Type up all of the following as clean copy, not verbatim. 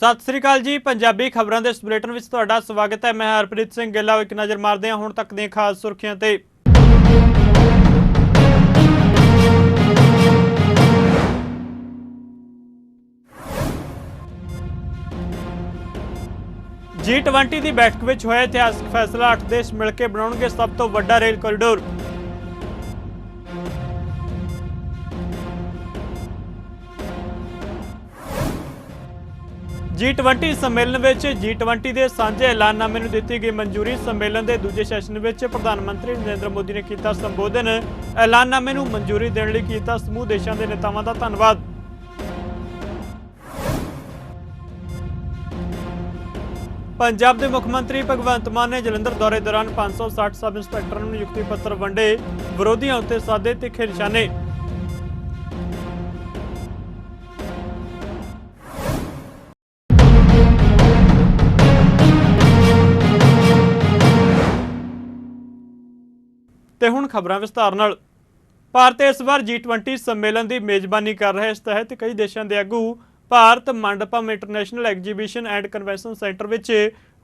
सत श्री अकाल जी। पंजाबी खबरों के इस बुलेटिन में तुहाडा स्वागत है। मैं हरप्रीत सिंह गिल्ला। एक नज़र मारते हैं हुण तक दी खास सुर्खियां ते। G20 की बैठक में होया इतिहासक फैसला। 8 देश मिलकर बनाउणगे सब तो वड्डा रेल कॉरीडोर। G20 सम्मेलन में G20 के सांझे ऐलाननामे नूं दित्ती गई मंजूरी। सम्मेलन के दूजे सैशन में प्रधानमंत्री नरेंद्र मोदी ने किया संबोधन। ऐलाननामे नूं मंजूरी देने लई कीता समूह देशों के नेतावां दा धन्नवाद। पंजाब के मुख्यमंत्री भगवंत मान ने जलंधर दौरे दौरान 560 सब इंस्पैक्टरों नूं नियुक्ति पत्र वंडे। विरोधियों उत्ते साधे तिखे निशाने। ते हुण खबरां विस्तार नाल। भारत इस बार G20 सम्मेलन की मेजबानी कर रहा है। इस तहत कई देशों के आगू Bharat Mandapam international exhibition and convention centre में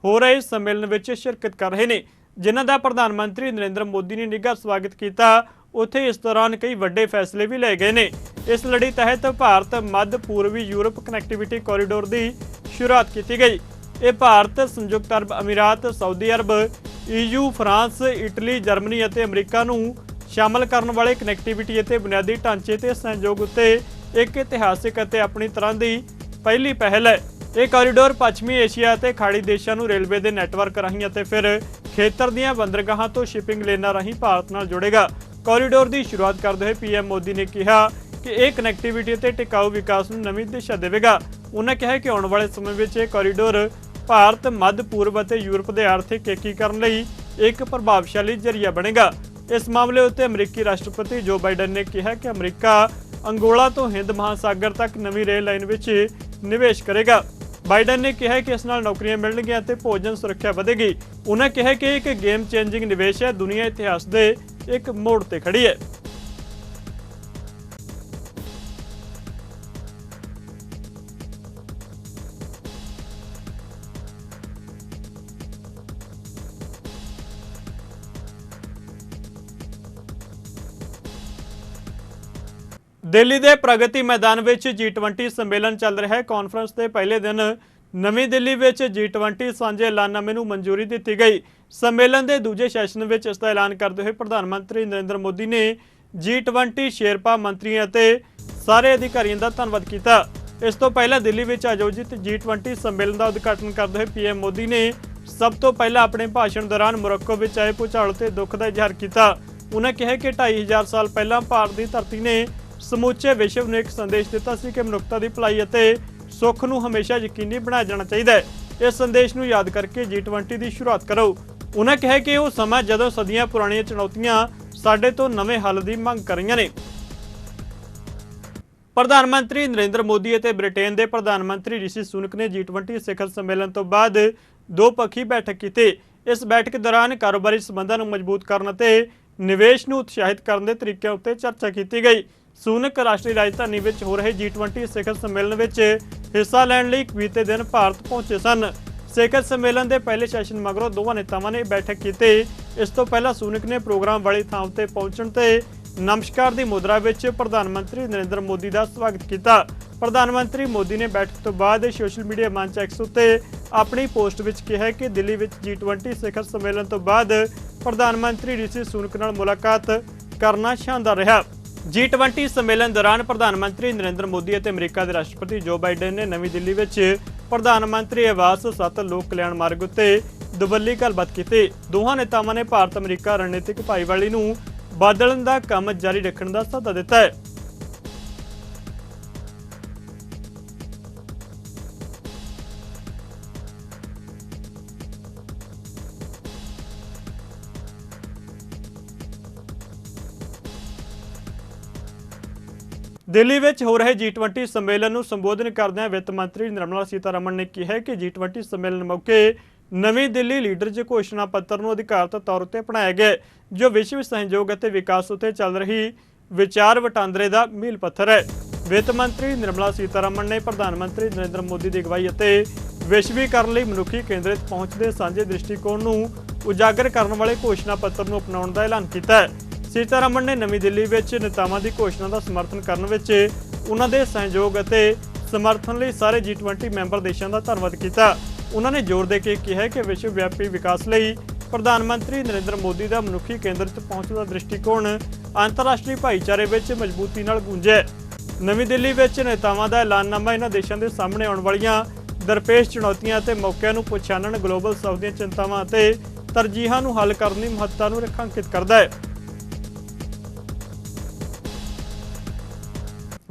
हो रहे सम्मेलन में शिरकत कर रहे हैं, जिन्हां दा प्रधानमंत्री नरेंद्र मोदी ने निघा स्वागत किया। उत्थे इस दौरान कई वड्डे फैसले भी ले गए ने। इस लड़ी तहत भारत मध्य पूर्वी यूरोप कनैक्टिविटी कॉरीडोर की शुरुआत की गई। ये भारत, संयुक्त अरब अमीरात, सऊदी अरब, EU, फ्रांस, इटली, जर्मनी और अमरीका नूं शामिल करने वाले कनैक्टिविटी और बुनियादी ढांचे ते सहयोग उत्ते एक इतिहासिक और अपनी तरह की पहली पहल है। यह कॉरीडोर पश्चिमी एशिया और खाड़ी देशों नूं रेलवे के नैटवर्क राहीं और फिर खेतर दीआं बंदरगाहां तो शिपिंग लेनां राहीं भारत नाल जोड़ेगा। कॉरीडोर की शुरुआत करते हुए PM मोदी ने कहा कि यह कनैक्टिविटी और टिकाऊ विकास नूं नवीं दिशा देवेगा। उन्होंने कहा कि आने वाले समय में यह कॉरीडोर भारत, मध्य पूर्व और यूरोप के आर्थिक एकीकरण लई एक प्रभावशाली जरिया बनेगा। इस मामले उत्ते अमरीकी राष्ट्रपति जो बाइडन ने कहा कि अमरीका अंगोला तो हिंद महासागर तक नवी रेल लाइन में निवेश करेगा। बाइडन ने कहा कि इस नाल नौकरियां मिलणगीआं ते भोजन सुरक्षा वधेगी। उन्होंने कहा कि एक गेम चेंजिंग निवेश है, दुनिया इतिहास के एक मोड़ ते खड़ी है। दिल्ली के प्रगति मैदान में G20 सम्मेलन चल रहा है। कॉन्फ्रेंस के पहले दिन नवी दिल्ली में G20 सांझे ऐलाननामे नूं मंजूरी दी गई। सम्मेलन के दूजे सैशन में इसका ऐलान करते हुए प्रधानमंत्री नरेंद्र मोदी ने G20 शेरपा मंत्रियों और सारे अधिकारियों का धन्नवाद किया। इस तो पहले दिल्ली में आयोजित G20 सम्मेलन का उद्घाटन करते हुए PM मोदी ने सब तो पहले अपने भाषण दौरान मोरक्को में आए भूचाल से दुख का इजहार किया। उन्होंने कहा कि 2500 साल पहला भारत की धरती ने समूचे विश्व ने एक संदेश दिता सी कि मनुखता की भलाई और सुख नूं हमेशा यकीनी बनाया जाना चाहिए। इस संदेश नूं याद करके G20 की शुरुआत करो। उन्होंने कहा कि वह समा जदों सदियां पुरानियां चुनौतियां साडे तो नवे हल की मंग कर रही ने। प्रधानमंत्री नरेंद्र मोदी और ब्रिटेन के प्रधानमंत्री ऋषि सुनक ने G20 शिखर सम्मेलन तो बाद दोपक्षी बैठक की। इस बैठक दौरान कारोबारी संबंधां नूं मजबूत करने और निवेश नूं उत्साहित करने के तरीकों उत्ते चर्चा की गई। सुनक राष्ट्रीय राजधानी में हो रहे G20 शिखर सम्मेलन में हिस्सा लैण लई बीते दिन भारत पहुंचे सन। शिखर सम्मेलन के पहले सैशन मगरों दोवां नेतावां ने बैठक की। इस तो पहला सुनक ने प्रोग्राम वाली थां ते पहुंचण ते नमस्कार की मुद्रा में प्रधानमंत्री नरेंद्र मोदी का स्वागत किया। प्रधानमंत्री मोदी ने बैठक तो बाद सोशल मीडिया मंच X उत्ते अपनी पोस्ट में कहा कि दिल्ली में G20 शिखर सम्मेलन तो बाद प्रधानमंत्री ऋषि सुनक नाल मुलाकात करना शानदार रहा। G20 सम्मेलन दौरान प्रधानमंत्री नरेंद्र मोदी और अमरीका के राष्ट्रपति जो बाइडन ने नवी दिल्ली में प्रधानमंत्री आवास 7 लोक कल्याण मार्ग उत्ते दुबली गलबात की। दोहां नेतावां ने भारत अमरीका रणनीतिक भाईवाली नूं बदलण दा काम जारी रखण दा सੱਦਾ दिता है। दिल्ली में हो रहे G20 सम्मेलन को संबोधन करदे वित्त मंत्री निर्मला सीतारमण ने कहा कि G20 सम्मेलन मौके नवी दिल्ली लीडर ज घोषणा पत्र को अधिकारत तौर पर अपनाया गया, जो विश्व सहयोग और विकास उत्ते चल रही विचार वटांदरे का मील पत्थर है। ਵਿੱਤ ਮੰਤਰੀ ਨਿਰਮਲਾ ਸੀਤਾਰਮਨ ਨੇ ਪ੍ਰਧਾਨ ਮੰਤਰੀ ਨਰਿੰਦਰ ਮੋਦੀ ਦੀ ਅਗਵਾਈ ਅਤੇ ਵਿਸ਼ਵੀਕਰਨ ਲਈ ਮਨੁੱਖੀ ਕੇਂਦਰਿਤ ਪਹੁੰਚ ਦੇ ਸਾਂਝੇ ਦ੍ਰਿਸ਼ਟੀਕੋਣ ਨੂੰ ਉਜਾਗਰ ਕਰਨ ਵਾਲੇ ਘੋਸ਼ਣਾ ਪੱਤਰ ਨੂੰ ਅਪਣਾਉਣ ਦਾ ਐਲਾਨ ਕੀਤਾ ਹੈ। ਸੀਤਾਰਮਨ ਨੇ ਨਵੀਂ ਦਿੱਲੀ ਵਿੱਚ ਨੇਤਾਵਾਂ ਦੀ ਘੋਸ਼ਣਾ ਦਾ ਸਮਰਥਨ ਕਰਨ ਵਿੱਚ ਉਹਨਾਂ ਦੇ ਸਹਿਯੋਗ ਅਤੇ ਸਮਰਥਨ ਲਈ ਸਾਰੇ G20 ਮੈਂਬਰ ਦੇਸ਼ਾਂ ਦਾ ਧੰਨਵਾਦ ਕੀਤਾ। ਉਹਨਾਂ ਨੇ ਜ਼ੋਰ ਦੇ ਕੇ ਕਿਹਾ ਕਿ ਵਿਸ਼ਵ ਵਿਆਪੀ ਵਿਕਾਸ ਲਈ ਪ੍ਰਧਾਨ ਮੰਤਰੀ ਨਰਿੰਦਰ ਮੋਦੀ ਦਾ ਮਨੁੱਖੀ ਕੇਂਦਰਿਤ ਪਹੁੰਚ ਦਾ ਦ੍ਰਿਸ਼ਟੀਕੋਣ ਅੰਤਰਰਾਸ਼ਟਰੀ ਭਾਈਚਾਰੇ ਵਿੱਚ ਮਜ਼ਬੂਤੀ ਨਾਲ ਗੂੰਜਿਆ। ਨਵੀਂ ਦਿੱਲੀ ਵਿੱਚ ਨੇਤਾਵਾਂ ਦਾ ਐਲਾਨਨਾਮਾ ਇਹਨਾਂ ਦੇਸ਼ਾਂ ਦੇ ਸਾਹਮਣੇ ਆਉਣ ਵਾਲੀਆਂ ਦਰਪੇਸ਼ ਚੁਣੌਤੀਆਂ ਅਤੇ ਮੌਕਿਆਂ ਨੂੰ ਪਛਾਣਨ, ਗਲੋਬਲ ਸਾਊਥ ਦੀਆਂ ਚਿੰਤਾਵਾਂ ਅਤੇ ਤਰਜੀਹਾਂ ਨੂੰ ਹੱਲ ਕਰਨ ਦੀ ਮਹੱਤਤਾ ਨੂੰ ਰੇਖਾਂਕਿਤ ਕਰਦਾ ਹੈ।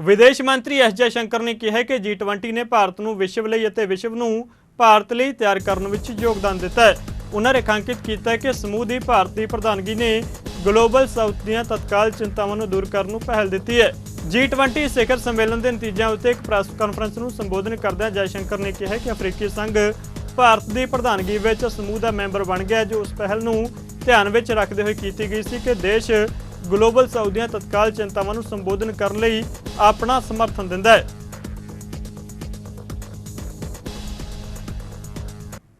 ਵਿਦੇਸ਼ ਮੰਤਰੀ ਐਸ ਜੈ ਸ਼ੰਕਰ ਨੇ ਕਿਹਾ ਕਿ G20 ਨੇ ਭਾਰਤ ਨੂੰ ਵਿਸ਼ਵ ਲਈ ਅਤੇ ਵਿਸ਼ਵ ਨੂੰ ਭਾਰਤ ਲਈ ਤਿਆਰ ਕਰਨ ਵਿੱਚ ਯੋਗਦਾਨ ਦਿੱਤਾ ਹੈ। ਉਹਨਾਂ ਰੇਖਾਂਕਿਤ ਕੀਤਾ ਕਿ ਸਮੂਹ ਦੀ ਭਾਰਤੀ ਪ੍ਰਧਾਨਗੀ ਨੇ ਗਲੋਬਲ ਸਾਊਥ ਦੀਆਂ ਤਤਕਾਲ ਚਿੰਤਾਵਾਂ ਨੂੰ ਦੂਰ ਕਰਨ ਨੂੰ ਪਹਿਲ ਦਿੱਤੀ ਹੈ। G20 ਸਿਖਰ ਸੰਮੇਲਨ ਦੇ ਨਤੀਜਿਆਂ ਉੱਤੇ ਇੱਕ ਪ੍ਰੈਸ ਕਾਨਫਰੰਸ ਨੂੰ ਸੰਬੋਧਨ ਕਰਦਿਆਂ ਜੈ ਸ਼ੰਕਰ ਨੇ ਕਿਹਾ ਕਿ ਅਫਰੀਕੀ ਸੰਘ ਭਾਰਤ ਦੀ ਪ੍ਰਧਾਨਗੀ ਵਿੱਚ ਸਮੂਹ ਦਾ ਮੈਂਬਰ ਬਣ ਗਿਆ, ਜੋ ਉਸ ਪਹਿਲ ਨੂੰ ਧਿਆਨ ਵਿੱਚ ਰੱਖਦੇ ਹੋਏ ਕੀਤੀ ਗਈ ਸੀ ਕਿ ਦੇਸ਼ ਗਲੋਬਲ ਸਾਊਥ ਦੀਆਂ ਤਤਕਾਲ ਚਿੰਤਾਵਾਂ ਨੂੰ ਸੰਬੋਧਨ ਕਰਨ ਲਈ ਆਪਣਾ ਸਮਰਥਨ ਦਿੰਦਾ ਹੈ।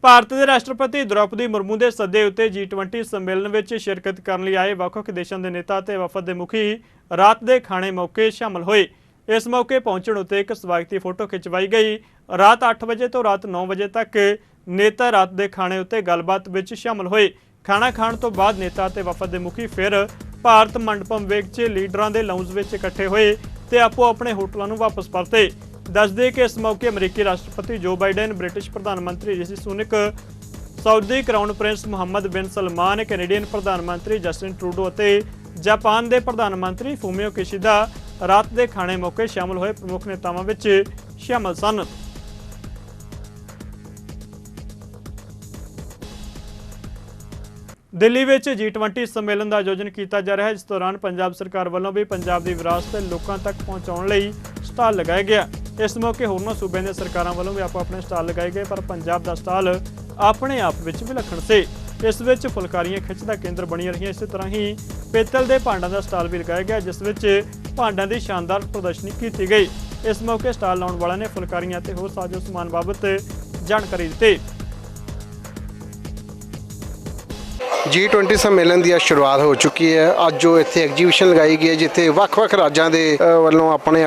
ਭਾਰਤ ਦੇ ਰਾਸ਼ਟਰਪਤੀ ਦ੍ਰੌਪਦੀ ਮੁਰਮੂ ਦੇ ਸੱਦੇ ਉੱਤੇ G20 ਸੰਮੇਲਨ ਵਿੱਚ ਸ਼ਿਰਕਤ ਕਰਨ ਲਈ ਆਏ ਵੱਖ-ਵੱਖ ਦੇਸ਼ਾਂ ਦੇ ਨੇਤਾ ਅਤੇ ਵਫਦ ਦੇ ਮੁਖੀ ਰਾਤ ਦੇ ਖਾਣੇ ਮੌਕੇ ਸ਼ਾਮਲ ਹੋਏ। ਇਸ ਮੌਕੇ ਪਹੁੰਚਣ ਉੱਤੇ ਇੱਕ ਸਵਾਗਤੀ ਫੋਟੋ ਖਿਚਵਾਈ ਗਈ। ਰਾਤ 8 ਵਜੇ ਤੋਂ ਰਾਤ 9 ਵਜੇ ਤੱਕ ਨੇਤਾ ਰਾਤ ਦੇ ਖਾਣੇ ਉੱਤੇ ਗੱਲਬਾਤ ਵਿੱਚ ਸ਼ਾਮਲ ਹੋਏ। ਖਾਣਾ ਖਾਣ ਤੋਂ ਬਾਅਦ ਨੇਤਾ ਅਤੇ ਵਫਦ ਦੇ ਮੁਖੀ ਫਿਰ ਭਾਰਤ ਮੰਡਪਮ ਵਿੱਚ ਲੀਡਰਾਂ ਦੇ ਲਾਉਂਜ ਵਿੱਚ ਇਕੱਠੇ ਹੋਏ ਤੇ ਆਪੋ ਆਪਣੇ ਹੋਟਲਾਂ ਨੂੰ ਵਾਪਸ ਪਰਤੇ। ਦੱਸਦੇ ਕਿ ਇਸ ਮੌਕੇ ਅਮਰੀਕੀ ਰਾਸ਼ਟਰਪਤੀ ਜੋ ਬਾਈਡਨ, ਬ੍ਰਿਟਿਸ਼ ਪ੍ਰਧਾਨ ਮੰਤਰੀ Rishi Sunak, Saudi crown prince Mohammed bin Salman, Canadian ਪ੍ਰਧਾਨ ਮੰਤਰੀ ਜਸਟਿਨ ਟਰੂਡੋ ਅਤੇ ਜਾਪਾਨ ਦੇ ਪ੍ਰਧਾਨ ਮੰਤਰੀ ਫੂਮੀਓ ਕਿਸ਼ੀਦਾ ਰਾਤ ਦੇ ਖਾਣੇ ਮੌਕੇ ਸ਼ਾਮਲ ਹੋਏ ਪ੍ਰਮੁੱਖ ਨੇਤਾਵਾਂ ਵਿੱਚ ਸ਼ਾਮਲ ਸਨ। ਦਿੱਲੀ ਵਿੱਚ G20 ਸੰਮੇਲਨ ਦਾ ਆਯੋਜਨ ਕੀਤਾ ਜਾ ਰਿਹਾ ਹੈ, ਜਿਸ ਦੌਰਾਨ ਪੰਜਾਬ ਸਰਕਾਰ ਵੱਲੋਂ ਵੀ ਪੰਜਾਬ ਦੀ ਵਿਰਾਸਤ ਲੋਕਾਂ ਤੱਕ ਪਹੁੰਚਾਉਣ ਲਈ ਸਟਾਲ ਲਗਾਇਆ ਗਿਆ। ਇਸ ਮੌਕੇ ਹੋਰਨਾਂ ਸੂਬਿਆਂ ਦੀਆਂ ਸਰਕਾਰਾਂ ਵੱਲੋਂ ਵੀ ਆਪੋ ਆਪਣੇ ਸਟਾਲ ਲਗਾਏ ਗਏ, ਪਰ ਪੰਜਾਬ ਦਾ ਸਟਾਲ ਆਪਣੇ ਆਪ ਵਿੱਚ ਵਿਲੱਖਣ ਸੀ। ਇਸ ਵਿੱਚ ਫੁਲਕਾਰੀਆਂ ਖਿੱਚ ਦਾ ਕੇਂਦਰ ਬਣੀਆਂ ਰਹੀਆਂ। ਇਸੇ ਤਰ੍ਹਾਂ ਹੀ ਪਿੱਤਲ ਦੇ ਭਾਂਡਾਂ ਦਾ ਸਟਾਲ ਵੀ ਲਗਾਇਆ ਗਿਆ, ਜਿਸ ਵਿੱਚ ਭਾਂਡਾਂ ਦੀ ਸ਼ਾਨਦਾਰ ਪ੍ਰਦਰਸ਼ਨੀ ਕੀਤੀ ਗਈ। ਇਸ ਮੌਕੇ ਸਟਾਲ ਲਾਉਣ ਵਾਲਿਆਂ ਨੇ ਫੁਲਕਾਰੀਆਂ ਅਤੇ ਹੋਰ ਸਾਜ਼ੋ ਸਮਾਨ ਬਾਬਤ ਜਾਣਕਾਰੀ ਦਿੱਤੀ। G20 ਸੰਮੇਲਨ ਦੀ ਸ਼ੁਰੂਆਤ ਹੋ ਚੁੱਕੀ ਹੈ। ਅੱਜ ਜੋ ਇੱਥੇ ਐਗਜੀਬਿਸ਼ਨ ਲਗਾਈ ਗਈ ਹੈ, ਜਿੱਥੇ ਵੱਖ-ਵੱਖ ਰਾਜਾਂ ਦੇ ਵੱਲੋਂ ਆਪਣੇ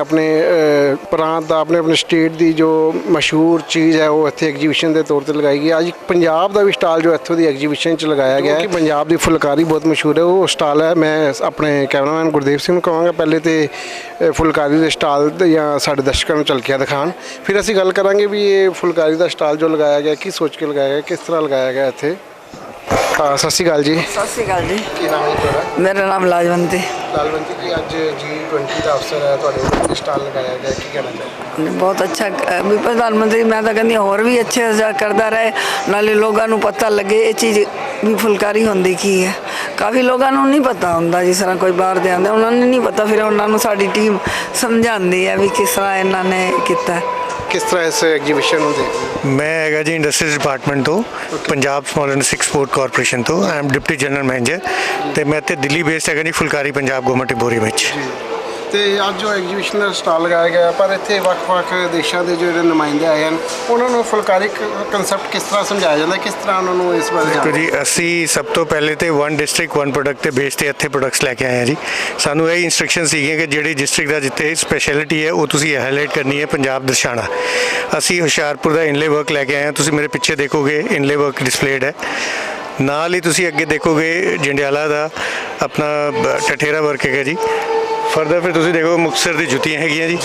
ਪ੍ਰਾਂਤ ਦਾ ਆਪਣੇ ਸਟੇਟ ਦੀ ਜੋ ਮਸ਼ਹੂਰ ਚੀਜ਼ ਹੈ ਉਹ ਇੱਥੇ ਐਗਜੀਬਿਸ਼ਨ ਦੇ ਤੌਰ ਤੇ ਲਗਾਈ ਗਈ ਹੈ। ਅੱਜ ਪੰਜਾਬ ਦਾ ਵੀ ਸਟਾਲ ਜੋ ਇੱਥੋਂ ਦੀ ਐਗਜੀਬਿਸ਼ਨ 'ਚ ਲਗਾਇਆ ਗਿਆ ਹੈ। ਪੰਜਾਬ ਦੀ ਫੁਲਕਾਰੀ ਬਹੁਤ ਮਸ਼ਹੂਰ ਹੈ, ਉਹ ਸਟਾਲ ਹੈ। ਮੈਂ ਆਪਣੇ ਕੈਮਰਾਮੈਨ ਗੁਰਦੇਵ ਸਿੰਘ ਨੂੰ ਕਹਾਂਗਾ ਪਹਿਲੇ ਤੇ ਫੁਲਕਾਰੀ ਦੇ ਸਟਾਲ ਜਾਂ ਸਾਡੇ ਦਰਸ਼ਕਾਂ ਨੂੰ ਝਲਕਿਆ ਦਿਖਾਉਣ, ਫਿਰ ਅਸੀਂ ਗੱਲ ਕਰਾਂਗੇ ਵੀ ਇਹ ਫੁਲਕਾਰੀ ਦਾ ਸਟਾਲ ਜੋ ਲਗਾਇਆ ਗਿਆ ਕੀ ਸੋਚ ਕੇ ਲਗਾਇਆ ਗਿਆ, ਕਿਸ ਤਰ੍ਹਾਂ ਲਗਾਇਆ ਗਿਆ ਇੱਥੇ। ਸਤਿ ਸ਼੍ਰੀ ਅਕਾਲ ਜੀ। ਸਤਿ ਸ਼੍ਰੀ ਅਕਾਲ ਜੀ। ਕੀ ਨਾਮ ਹੈ ਤੁਹਾਡਾ? ਮੇਰਾ ਨਾਮ ਲਾਜਵੰਤੀ। ਲਾਲਵੰਤੀ ਜੀ, ਅੱਜ G20 ਦਾ ਅਵਸਰ ਹੈ, ਤੁਹਾਡੇ ਸਟਾਲ ਲਗਾਇਆ ਗਿਆ, ਕੀ ਕਹਿਣਾ ਚਾਹੁੰਦੇ? ਬਹੁਤ ਅੱਛਾ ਵੀ ਪ੍ਰਧਾਨ ਮੰਤਰੀ, ਮੈਂ ਤਾਂ ਕਹਿੰਦੀ ਹੋਰ ਵੀ ਅੱਛੇ ਕਰਦਾ ਰਹੇ, ਨਾਲੇ ਲੋਕਾਂ ਨੂੰ ਪਤਾ ਲੱਗੇ ਇਹ ਚੀਜ਼ ਵੀ ਫੁਲਕਾਰੀ ਹੁੰਦੀ ਕੀ ਹੈ। ਕਾਫੀ ਲੋਕਾਂ ਨੂੰ ਨਹੀਂ ਪਤਾ ਹੁੰਦਾ, ਜਿਸ ਤਰ੍ਹਾਂ ਕੋਈ ਬਾਹਰ ਦੇ ਆਉਂਦੇ ਉਹਨਾਂ ਨੂੰ ਨਹੀਂ ਪਤਾ, ਫਿਰ ਉਹਨਾਂ ਨੂੰ ਸਾਡੀ ਟੀਮ ਸਮਝਾਉਂਦੀ ਹੈ ਵੀ ਕਿਸ ਤਰ੍ਹਾਂ ਇਹਨਾਂ ਨੇ ਕੀਤਾ। ਕਿਸ ਤਰ੍ਹਾਂ ਇਸ ਐਗਜੀਬਿਸ਼ਨ ਨੂੰ ਦੇਖਦੇ? ਮੈਂ ਹੈਗਾ ਜੀ ਇੰਡਸਟਰੀਜ਼ ਡਿਪਾਰਟਮੈਂਟ ਤੋਂ, Punjab small and export corporation ਤੋਂ। I am deputy general manager ਤੇ ਮੈਂ ਇੱਥੇ ਦਿੱਲੀ ਬੇਸਡ ਹੈਗਾ ਜੀ ਫੁਲਕਾਰੀ ਪੰਜਾਬ ਗਵਰਨਮੈਂਟ ਇੰਪੋਰੀਅਮ ਵਿੱਚ। ਤੇ ਅੱਜ ਜੋ ਐਗਜੀਬਿਸ਼ਨ ਦਾ ਸਟਾਲ ਲਗਾਇਆ ਗਿਆ, ਪਰ ਇੱਥੇ ਵੱਖ-ਵੱਖ ਦੇਸ਼ਾਂ ਦੇ ਜਿਹੜੇ ਨੁਮਾਇੰਦੇ ਆਏ ਹਨ, ਉਹਨਾਂ ਨੂੰ ਫੁਲਕਾਰੀ ਕਨਸੈਪਟ ਕਿਸ ਤਰ੍ਹਾਂ ਸਮਝਾਇਆ ਜਾਂਦਾ, ਕਿਸ ਤਰ੍ਹਾਂ ਉਹਨਾਂ ਨੂੰ ਇਸ ਬਾਰੇ ਦੇਖੋ ਜੀ, ਅਸੀਂ ਸਭ ਤੋਂ ਪਹਿਲੇ ਤੇ ਵਨ ਡਿਸਟ੍ਰਿਕਟ ਵਨ ਪ੍ਰੋਡਕਟ ਦੇ ਬੇਸ ਤੇ ਇੱਥੇ ਪ੍ਰੋਡਕਟਸ ਲੈ ਕੇ ਆਏ ਹਾਂ ਜੀ। ਸਾਨੂੰ ਇਹ ਇਨਸਟਰਕਸ਼ਨ ਸੀਗੀਆਂ ਕਿ ਜਿਹੜੀ ਡਿਸਟ੍ਰਿਕਟ ਦਾ ਜਿੱਥੇ ਸਪੈਸ਼ਲਿਟੀ ਹੈ ਉਹ ਤੁਸੀਂ ਹਾਈਲਾਈਟ ਕਰਨੀ ਹੈ, ਪੰਜਾਬ ਦਰਸਾਉਣਾ। ਅਸੀਂ ਹੁਸ਼ਿਆਰਪੁਰ ਦਾ ਇਨਲੇ ਵਰਕ ਲੈ ਕੇ ਆਏ ਹਾਂ, ਤੁਸੀਂ ਮੇਰੇ ਪਿੱਛੇ ਦੇਖੋਗੇ ਇਨਲੇ ਵਰਕ ਡਿਸਪਲੇਡ ਹੈ। ਨਾਲ ਹੀ ਤੁਸੀਂ ਅੱਗੇ ਦੇਖੋਗੇ ਜੰਡਿਆਲਾ ਦਾ ਆਪਣਾ ਟਠੇਰਾ ਵਰਕ ਹੈਗਾ ਜੀ। ਫਰਦਰ ਫਿਰ ਤੁਸੀਂ ਦੇਖੋ ਮੁਕਤਸਰ ਦੀ ਜੁੱਤੀਆਂ ਹੈਗੀਆਂ ਜੀ।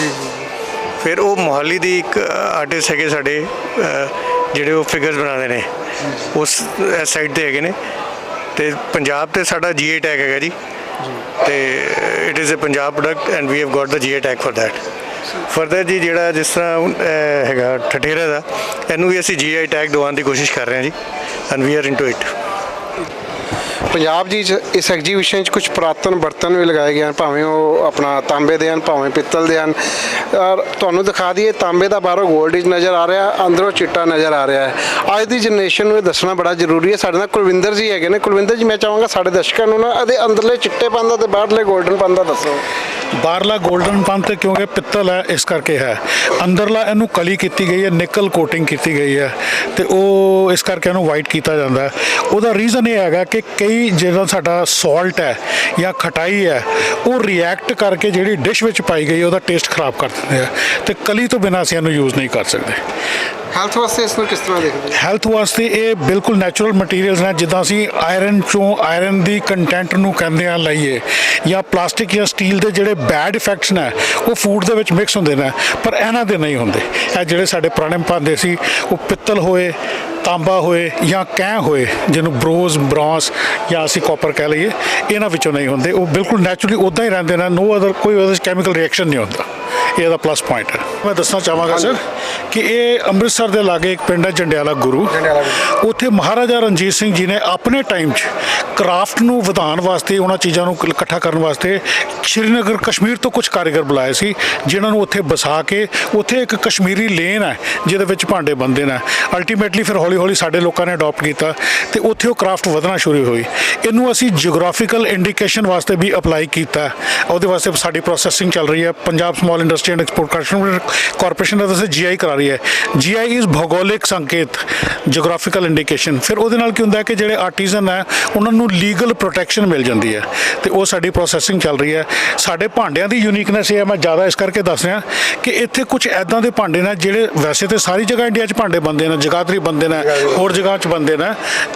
ਫਿਰ ਉਹ ਮੋਹਾਲੀ ਦੀ ਇੱਕ ਆਰਟਿਸਟ ਹੈਗੇ ਸਾਡੇ ਜਿਹੜੇ ਉਹ ਫਿਗਰਸ ਬਣਾਉਂਦੇ ਨੇ, ਉਸ ਸਾਈਡ ਤੇ ਹੈਗੇ ਨੇ। ਤੇ ਪੰਜਾਬ ਤੇ ਸਾਡਾ GI ਟੈਗ ਹੈਗਾ ਜੀ, ਤੇ it is a Punjab product and we have got the GI tag for that. Further ਜੀ ਜਿਹੜਾ ਜਿਸ ਤਰ੍ਹਾਂ ਹੈਗਾ ਠਠੇਰਾ ਦਾ, ਇਹਨੂੰ ਵੀ ਅਸੀਂ GI ਟੈਗ ਦਿਵਾਉਣ ਦੀ ਕੋਸ਼ਿਸ਼ ਕਰ ਰਹੇ ਹਾਂ ਜੀ, and we are into it. Punjab ਜੀ ਇਸ ਐਗਜੀਬਿਸ਼ਨ 'ਚ ਕੁਝ ਪੁਰਾਤਨ ਬਰਤਨ ਵੀ ਲਗਾਏ ਗਏ ਹਨ, ਭਾਵੇਂ ਉਹ ਆਪਣਾ ਤਾਂਬੇ ਦੇ ਹਨ, ਭਾਵੇਂ ਪਿੱਤਲ ਦੇ ਹਨ। ਔਰ ਤੁਹਾਨੂੰ ਦਿਖਾ ਦਈਏ, ਤਾਂਬੇ ਦਾ ਬਾਹਰੋਂ ਗੋਲਡ ਨਜ਼ਰ ਆ ਰਿਹਾ, ਅੰਦਰੋਂ ਚਿੱਟਾ ਨਜ਼ਰ ਆ ਰਿਹਾ ਹੈ। ਅੱਜ ਦੀ ਜਨਰੇਸ਼ਨ ਨੂੰ ਇਹ ਦੱਸਣਾ ਬੜਾ ਜ਼ਰੂਰੀ ਹੈ। ਸਾਡੇ ਨਾਲ ਕੁਲਵਿੰਦਰ ਜੀ ਹੈਗੇ ਨੇ। ਕੁਲਵਿੰਦਰ ਜੀ, ਮੈਂ ਚਾਹਾਂਗਾ ਸਾਡੇ ਦਰਸ਼ਕਾਂ ਨੂੰ ਨਾ ਇਹਦੇ ਅੰਦਰਲੇ ਚਿੱਟੇਪਨ ਦਾ ਤੇ ਬਾਹਰਲੇ ਗੋਲਡਨਪਨ ਦਾ ਦੱਸੋ। ਬਾਹਰਲਾ 골ਡਨ ਪਨ ਤੇ ਕਿਉਂਕਿ ਪਿੱਤਲ ਹੈ ਇਸ ਕਰਕੇ ਹੈ, ਅੰਦਰਲਾ ਇਹਨੂੰ ਕਲੀ ਕੀਤੀ ਗਈ ਹੈ, ਨਿਕਲ ਕੋਟਿੰਗ ਕੀਤੀ ਗਈ ਹੈ ਤੇ ਉਹ ਇਸ ਕਰਕੇ ਇਹਨੂੰ ਵਾਈਟ ਕੀਤਾ ਜਾਂਦਾ ਹੈ। ਉਹਦਾ ਰੀਜ਼ਨ ਇਹ ਹੈਗਾ ਕਿ ਕਈ ਜਿਹੜਾ ਸਾਡਾ ਸਾਲਟ ਹੈ ਜਾਂ ਖਟਾਈ ਹੈ ਉਹ ਰਿਐਕਟ ਕਰਕੇ ਜਿਹੜੀ ਡਿਸ਼ ਵਿੱਚ ਪਾਈ ਗਈ ਉਹਦਾ ਟੇਸਟ ਖਰਾਬ ਕਰ ਦਿੰਦੇ ਆ ਤੇ ਕਲੀ ਤੋਂ ਬਿਨਾਂ ਅਸੀਂ ਇਹਨੂੰ ਯੂਜ਼ ਨਹੀਂ ਕਰ ਸਕਦੇ। ਹੈਲਥ ਵਾਸਤੇ ਇਸ ਨੂੰ ਕਿਸ ਤਰ੍ਹਾਂ ਦੇਖਦੇ ਹੋ? ਹੈਲਥ ਵਾਸਤੇ ਇਹ ਬਿਲਕੁਲ ਨੈਚੁਰਲ ਮਟੀਰੀਅਲਸ ਨੇ, ਜਿੱਦਾਂ ਅਸੀਂ ਆਇਰਨ ਚੋਂ ਆਇਰਨ ਦੀ ਕੰਟੈਂਟ ਨੂੰ ਕਹਿੰਦੇ ਆ ਲਈਏ, ਜਾਂ ਪਲਾਸਟਿਕ ਜਾਂ ਸਟੀਲ ਦੇ ਜਿਹੜੇ ਬੈਡ ਇਫੈਕਟਸ ਨੇ ਉਹ ਫੂਡ ਦੇ ਵਿੱਚ ਮਿਕਸ ਹੁੰਦੇ ਨੇ, ਪਰ ਇਹਨਾਂ ਦੇ ਨਹੀਂ ਹੁੰਦੇ। ਇਹ ਜਿਹੜੇ ਸਾਡੇ ਪੁਰਾਣੇ ਭਾਂਡੇ ਸੀ ਉਹ ਪਿੱਤਲ ਹੋਏ, ਤਾਂਬਾ ਹੋਏ ਜਾਂ ਕੈਂ ਹੋਏ, ਜਿਹਨੂੰ ਬ੍ਰੌਂਜ਼ ਜਾਂ ਅਸੀਂ ਕਾਪਰ ਕਹਿ ਲਈਏ, ਇਹਨਾਂ ਵਿੱਚੋਂ ਨਹੀਂ ਹੁੰਦੇ। ਉਹ ਬਿਲਕੁਲ ਨੈਚੁਰਲੀ ਉੱਦਾਂ ਹੀ ਰਹਿੰਦੇ ਨੇ, ਨੋ ਅਦਰ ਕੋਈ ਉਹਦੇ 'ਚ ਕੈਮੀਕਲ ਰਿਐਕਸ਼ਨ ਨਹੀਂ ਹੁੰਦਾ। ਇਹ ਦਾ ਪਲੱਸ ਪੁਆਇੰਟ ਹੈ। ਮੈਂ ਦੱਸਣਾ ਚਾਹਾਂਗਾ ਸਰ ਕਿ ਇਹ ਅੰਮ੍ਰਿਤਸਰ ਦੇ ਲਾਗੇ ਇੱਕ ਪਿੰਡ ਹੈ ਜੰਡਿਆਲਾ ਗੁਰੂ, ਉੱਥੇ ਮਹਾਰਾਜਾ ਰਣਜੀਤ ਸਿੰਘ ਜੀ ਨੇ ਆਪਣੇ ਟਾਈਮ 'ਚ ਕਰਾਫਟ ਨੂੰ ਵਧਾਉਣ ਵਾਸਤੇ, ਉਹਨਾਂ ਚੀਜ਼ਾਂ ਨੂੰ ਇਕੱਠਾ ਕਰਨ ਵਾਸਤੇ ਸ਼੍ਰੀਨਗਰ ਕਸ਼ਮੀਰ ਤੋਂ ਕੁਝ ਕਾਰੀਗਰ ਬੁਲਾਏ ਸੀ, ਜਿਨ੍ਹਾਂ ਨੂੰ ਉੱਥੇ ਵਸਾ ਕੇ ਉੱਥੇ ਇੱਕ ਕਸ਼ਮੀਰੀ ਲੇਨ ਹੈ ਜਿਹਦੇ ਵਿੱਚ ਭਾਂਡੇ ਬਣਦੇ ਨੇ। ਅਲਟੀਮੇਟਲੀ ਫਿਰ ਹੌਲੀ ਹੌਲੀ ਸਾਡੇ ਲੋਕਾਂ ਨੇ ਅਡਾਪਟ ਕੀਤਾ ਤੇ ਉੱਥੇ ਉਹ ਕਰਾਫਟ ਵਧਣਾ ਸ਼ੁਰੂ ਹੋਈ। ਇਹਨੂੰ ਅਸੀਂ ਜਿਓਗ੍ਰਾਫੀਕਲ ਇੰਡੀਕੇਸ਼ਨ ਵਾਸਤੇ ਵੀ ਅਪਲਾਈ ਕੀਤਾ, ਉਹਦੇ ਵਾਸਤੇ ਸਾਡੀ ਪ੍ਰੋਸੈਸਿੰਗ ਚੱਲ ਰਹੀ ਹੈ। Punjab small industry and export corporation ਦਾ ਦੱਸੇ GI ਕਰਾ ਰਹੀ ਹੈ। GI ਇਜ਼ ਭੂਗੋਲਿਕ ਸੰਕੇਤ, ਜਿਓਗ੍ਰਾਫੀਕਲ ਇੰਡੀਕੇਸ਼ਨ। ਫਿਰ ਉਹਦੇ ਨਾਲ ਕੀ ਹੁੰਦਾ ਕਿ ਜਿਹੜੇ ਆਰਟੀਜ਼ਨ ਹੈ ਉਹਨਾਂ ਨੂੰ ਲੀਗਲ ਪ੍ਰੋਟੈਕਸ਼ਨ ਮਿਲ ਜਾਂਦੀ ਹੈ ਤੇ ਉਹ ਸਾਡੀ ਪ੍ਰੋਸੈਸਿੰਗ ਚੱਲ ਰਹੀ ਹੈ। ਸਾਡੇ ਭਾਂਡਿਆਂ ਦੀ ਯੂਨੀਕਨੈਸ ਇਹ ਹੈ, ਮੈਂ ਜ਼ਿਆਦਾ ਇਸ ਕਰਕੇ ਦੱਸ ਰਿਹਾ ਕਿ ਇੱਥੇ ਕੁਝ ਐਦਾਂ ਦੇ ਭਾਂਡੇ ਨੇ ਜਿਹੜੇ ਵੈਸੇ ਤੇ ਸਾਰੀ ਜਗ੍ਹਾ ਇੰਡੀਆ 'ਚ ਭਾਂਡੇ ਬਣਦੇ ਨੇ, ਜਗਾਦਰੀ ਬਣਦੇ ਨੇ, ਹੋਰ ਜਗ੍ਹਾ 'ਚ ਬਣਦੇ ਨੇ,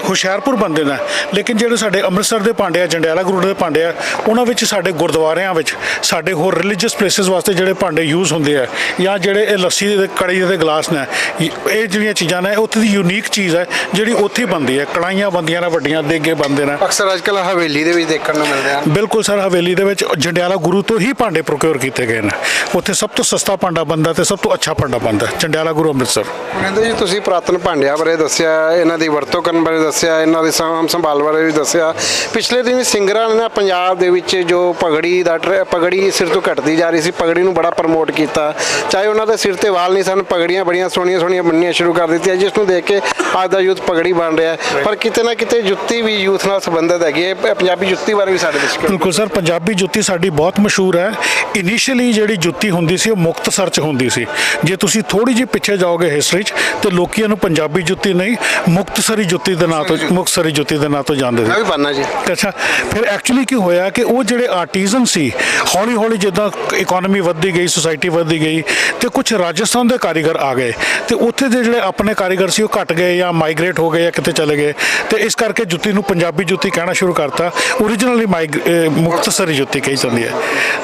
ਹੁਸ਼ਿਆਰਪੁਰ ਬਣਦੇ ਨੇ, ਲੇਕਿਨ ਜਿਹੜੇ ਸਾਡੇ ਅੰਮ੍ਰਿਤਸਰ ਦੇ ਭਾਂਡੇ ਆ, ਜੰਡਿਆਲਾ ਗੁਰੂ ਦੇ ਭਾਂਡੇ ਆ, ਉਹਨਾਂ ਵਿੱਚ ਸਾਡੇ ਗੁਰਦੁਆਰਿਆਂ ਵਿੱਚ, ਸਾਡੇ ਹੋਰ ਰਿਲੀਜੀਅਸ ਪਲੇਸਿਸ ਵਾਸਤੇ ਜਿਹੜੇ ਭਾਂਡੇ ਯੂਜ਼ ਹੁੰਦੇ ਆ, ਜਾਂ ਜਿਹੜੇ ਇਹ ਲੱਸੀ ਦੇ ਕੜੀ ਦੇ ਗਲਾਸ ਨੇ, ਇਹ ਜਿਹੜੀਆਂ ਚੀਜ਼ਾਂ ਨੇ ਉੱਥੇ ਦੀ ਯੂਨੀਕ ਚੀਜ਼ ਹੈ ਜਿਹੜੀ ਉੱਥੇ ਬਣਦੀ ਹੈ। ਕੜਾਹੀਆਂ ਬਣਦੀਆਂ ਨੇ, ਵੱਡੀਆਂ ਦੇਗੇ ਬਣਦੇ ਨੇ। ਅਕਸਰ ਅੱਜ ਕੱਲ੍ਹ ਹਵੇਲੀ ਦੇ ਵਿੱਚ ਦੇਖਣ ਨੂੰ ਮਿਲਦੇ ਹਨ। ਬਿਲਕੁਲ ਸਰ, ਹਵੇਲੀ ਦੇ ਵਿੱਚ ਜੰਡਿਆਲਾ ਗੁਰੂ ਤੋਂ ਹੀ ਭਾਂਡੇ ਪ੍ਰੋਕਿਓਰ ਕੀਤੇ ਗਏ ਨੇ। ਉੱਥੇ ਸਭ ਤੋਂ ਸਸਤਾ ਭਾਂਡਾ ਬਣਦਾ ਤੇ ਸਭ ਤੋਂ ਅੱਛਾ ਭਾਂਡਾ ਬਣਦਾ ਜੰਡਿਆਲਾ ਗੁਰੂ ਅੰਮ੍ਰਿਤਸਰ। ਕਹਿੰਦੇ ਜੀ ਤੁਸੀਂ ਪੁਰਾਤਨ ਭਾਂਡਿਆਂ ਬਾਰੇ ਦੱਸਿਆ, ਇਹਨਾਂ ਦੀ ਵਰਤੋਂ ਕਰਨ ਬਾਰੇ ਦੱਸਿਆ, ਇਹਨਾਂ ਦੀ ਸਾਂਭ ਸੰਭਾਲ ਬਾਰੇ ਵੀ ਦੱਸਿਆ। ਪਿਛਲੇ ਦਿਨ ਸਿੰਗਰਾਂ ਨੇ ਪੰਜਾਬ ਦੇ ਵਿੱਚ ਜੋ ਪਗੜੀ ਸਿਰ ਤੋਂ ਘਟਦੀ ਜਾ ਰਹੀ ਸੀ, ਪਗੜੀ ਨੂੰ ਬੜਾ ਪ੍ਰਮੋਟ ਕੀਤਾ। ਚਾਹੇ ਉਹਨਾਂ ਦੇ ਸਿਰ ਤੇ ਵਾਲ ਨਹੀਂ ਸਨ, ਪਗੜੀਆਂ ਬੜੀਆਂ ਸੋਹਣੀਆਂ ਸੋਹਣੀਆਂ ਬਣਨੀਆਂ ਸ਼ੁਰੂ ਕਰ ਦਿੱਤੀਆਂ, ਜਿਸ ਨੂੰ ਦੇਖ ਕੇ ਅੱਜ ਦਾ ਯੂਥ ਪਗੜੀ ਬਣ ਰਿਹਾ ਹੈ। ਪਰ ਕਿਤੇ ਨਾ ਕਿਤੇ ਜੁੱਤੀ ਵੀ ਯੂਥ ਨਾਲ ਸੰਬੰਧਿਤ ਹੈਗੀ ਹੈ। ਪੰਜਾਬੀ ਜੁੱਤੀ ਬਾਰੇ ਵੀ ਸਾਡੇ ਵਿੱਚ ਬਿਲਕੁਲ ਸਰ, ਪੰਜਾਬੀ ਜੁੱਤੀ ਸਾਡੀ ਬਹੁਤ ਮਸ਼ਹੂਰ ਹੈ। ਇਨੀਸ਼ੀਅਲੀ ਜਿਹੜੀ ਜੁੱਤੀ ਹੁੰਦੀ ਸੀ ਉਹ ਮੁਕਤਸਰ 'ਚ ਹੁੰਦੀ ਸੀ। ਜੇ ਤੁਸੀਂ ਥੋੜੀ ਜਿਹੀ ਪਿੱਛੇ ਜਾਓਗੇ ਹਿਸਟਰੀ 'ਚ ਤੇ ਲੋਕੀ ਇਹਨੂੰ ਪੰਜਾਬੀ ਜੁੱਤੀ ਨਹੀਂ, ਮੁਕਤਸਰੀ ਜੁੱਤੀ ਦੇ ਨਾਂ ਤੋਂ ਜਾਣਦੇ ਸੀ। ਮੈਂ ਵੀ ਪਾਣਾ ਜੀ। ਅੱਛਾ, ਫਿਰ ਐਕਚੁਅਲੀ ਕੀ ਹੋਇਆ ਕਿ ਉਹ ਜਿਹੜੇ ਆਰਟੀਜ਼ਨ ਸੀ, ਹੌਲੀ ਹੌਲੀ ਜਿੱਦਾਂ ਇਕਨੋਮੀ ਵੱਧਦੀ ਗਈ, ਸੁਸਾਇਟੀ ਵੱਧਦੀ ਗਈ ਤੇ ਕੁਝ ਰਾਜਸਥਾਨ ਦੇ ਕਾਰੀਗਰ ਆ ਗਏ ਤੇ ਉੱਥੇ ਦੇ ਜਿਹੜੇ ਆਪਣੇ ਕਾਰੀਗਰ ਸੀ ਉਹ ਘਟ ਗਏ ਜਾਂ ਮਾਈਗ੍ਰੇਟ ਹੋ ਗਏ ਜਾਂ ਕਿਤੇ ਚਲੇ ਗਏ ਤੇ ਇਸ ਕਰਕੇ ਜੁੱਤੀ ਨੂੰ ਪੰਜਾਬੀ ਜੁੱਤੀ ਕਹਿਣਾ ਸ਼ੁਰੂ ਕਰਤਾ। ਓਰੀਜਨਲੀ ਮੁਕਤਸਰੀ ਜੁੱਤੀ ਕਹੀ ਜਾਂਦੀ ਹੈ।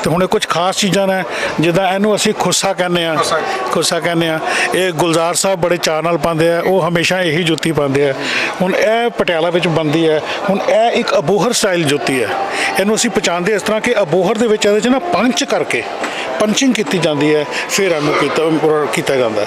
ਤੇ ਹੁਣ ਕੁਝ ਖਾਸ ਚੀਜ਼ਾਂ ਨੇ, ਜਿੱਦਾਂ ਇਹਨੂੰ ਅਸੀਂ ਖੁੱਸਾ ਕਹਿੰਦੇ ਆ। ਇਹ ਗੁਲਜ਼ਾਰ ਸਾਹਿਬ ਬੜੇ ਚਾਅ ਨਾਲ ਪਾਉਂਦੇ ਆ, ਉਹ ਹਮੇਸ਼ਾ ਇਹੀ ਜੁੱਤੀ ਪਾਉਂਦੇ ਆ। ਹੁਣ ਇਹ ਪਟਿਆਲਾ ਵਿੱਚ ਬਣਦੀ ਹੈ। ਹੁਣ ਇਹ ਇੱਕ ਅਬੋਹਰ ਸਟਾਈਲ ਜੁੱਤੀ ਹੈ। ਇਹਨੂੰ ਅਸੀਂ ਪਛਾਣਦੇ ਇਸ ਤਰ੍ਹਾਂ ਕਿ ਅਬੋਹਰ ਦੇ ਵਿੱਚ ਇਹਦੇ 'ਚ ਨਾ ਪੰਚ ਕਰਕੇ ਪੰਚਿੰਗ ਕੀਤੀ ਜਾਂਦੀ ਹੈ, ਫਿਰ ਇਹਨੂੰ ਕੀਤਾ ਜਾਂਦਾ।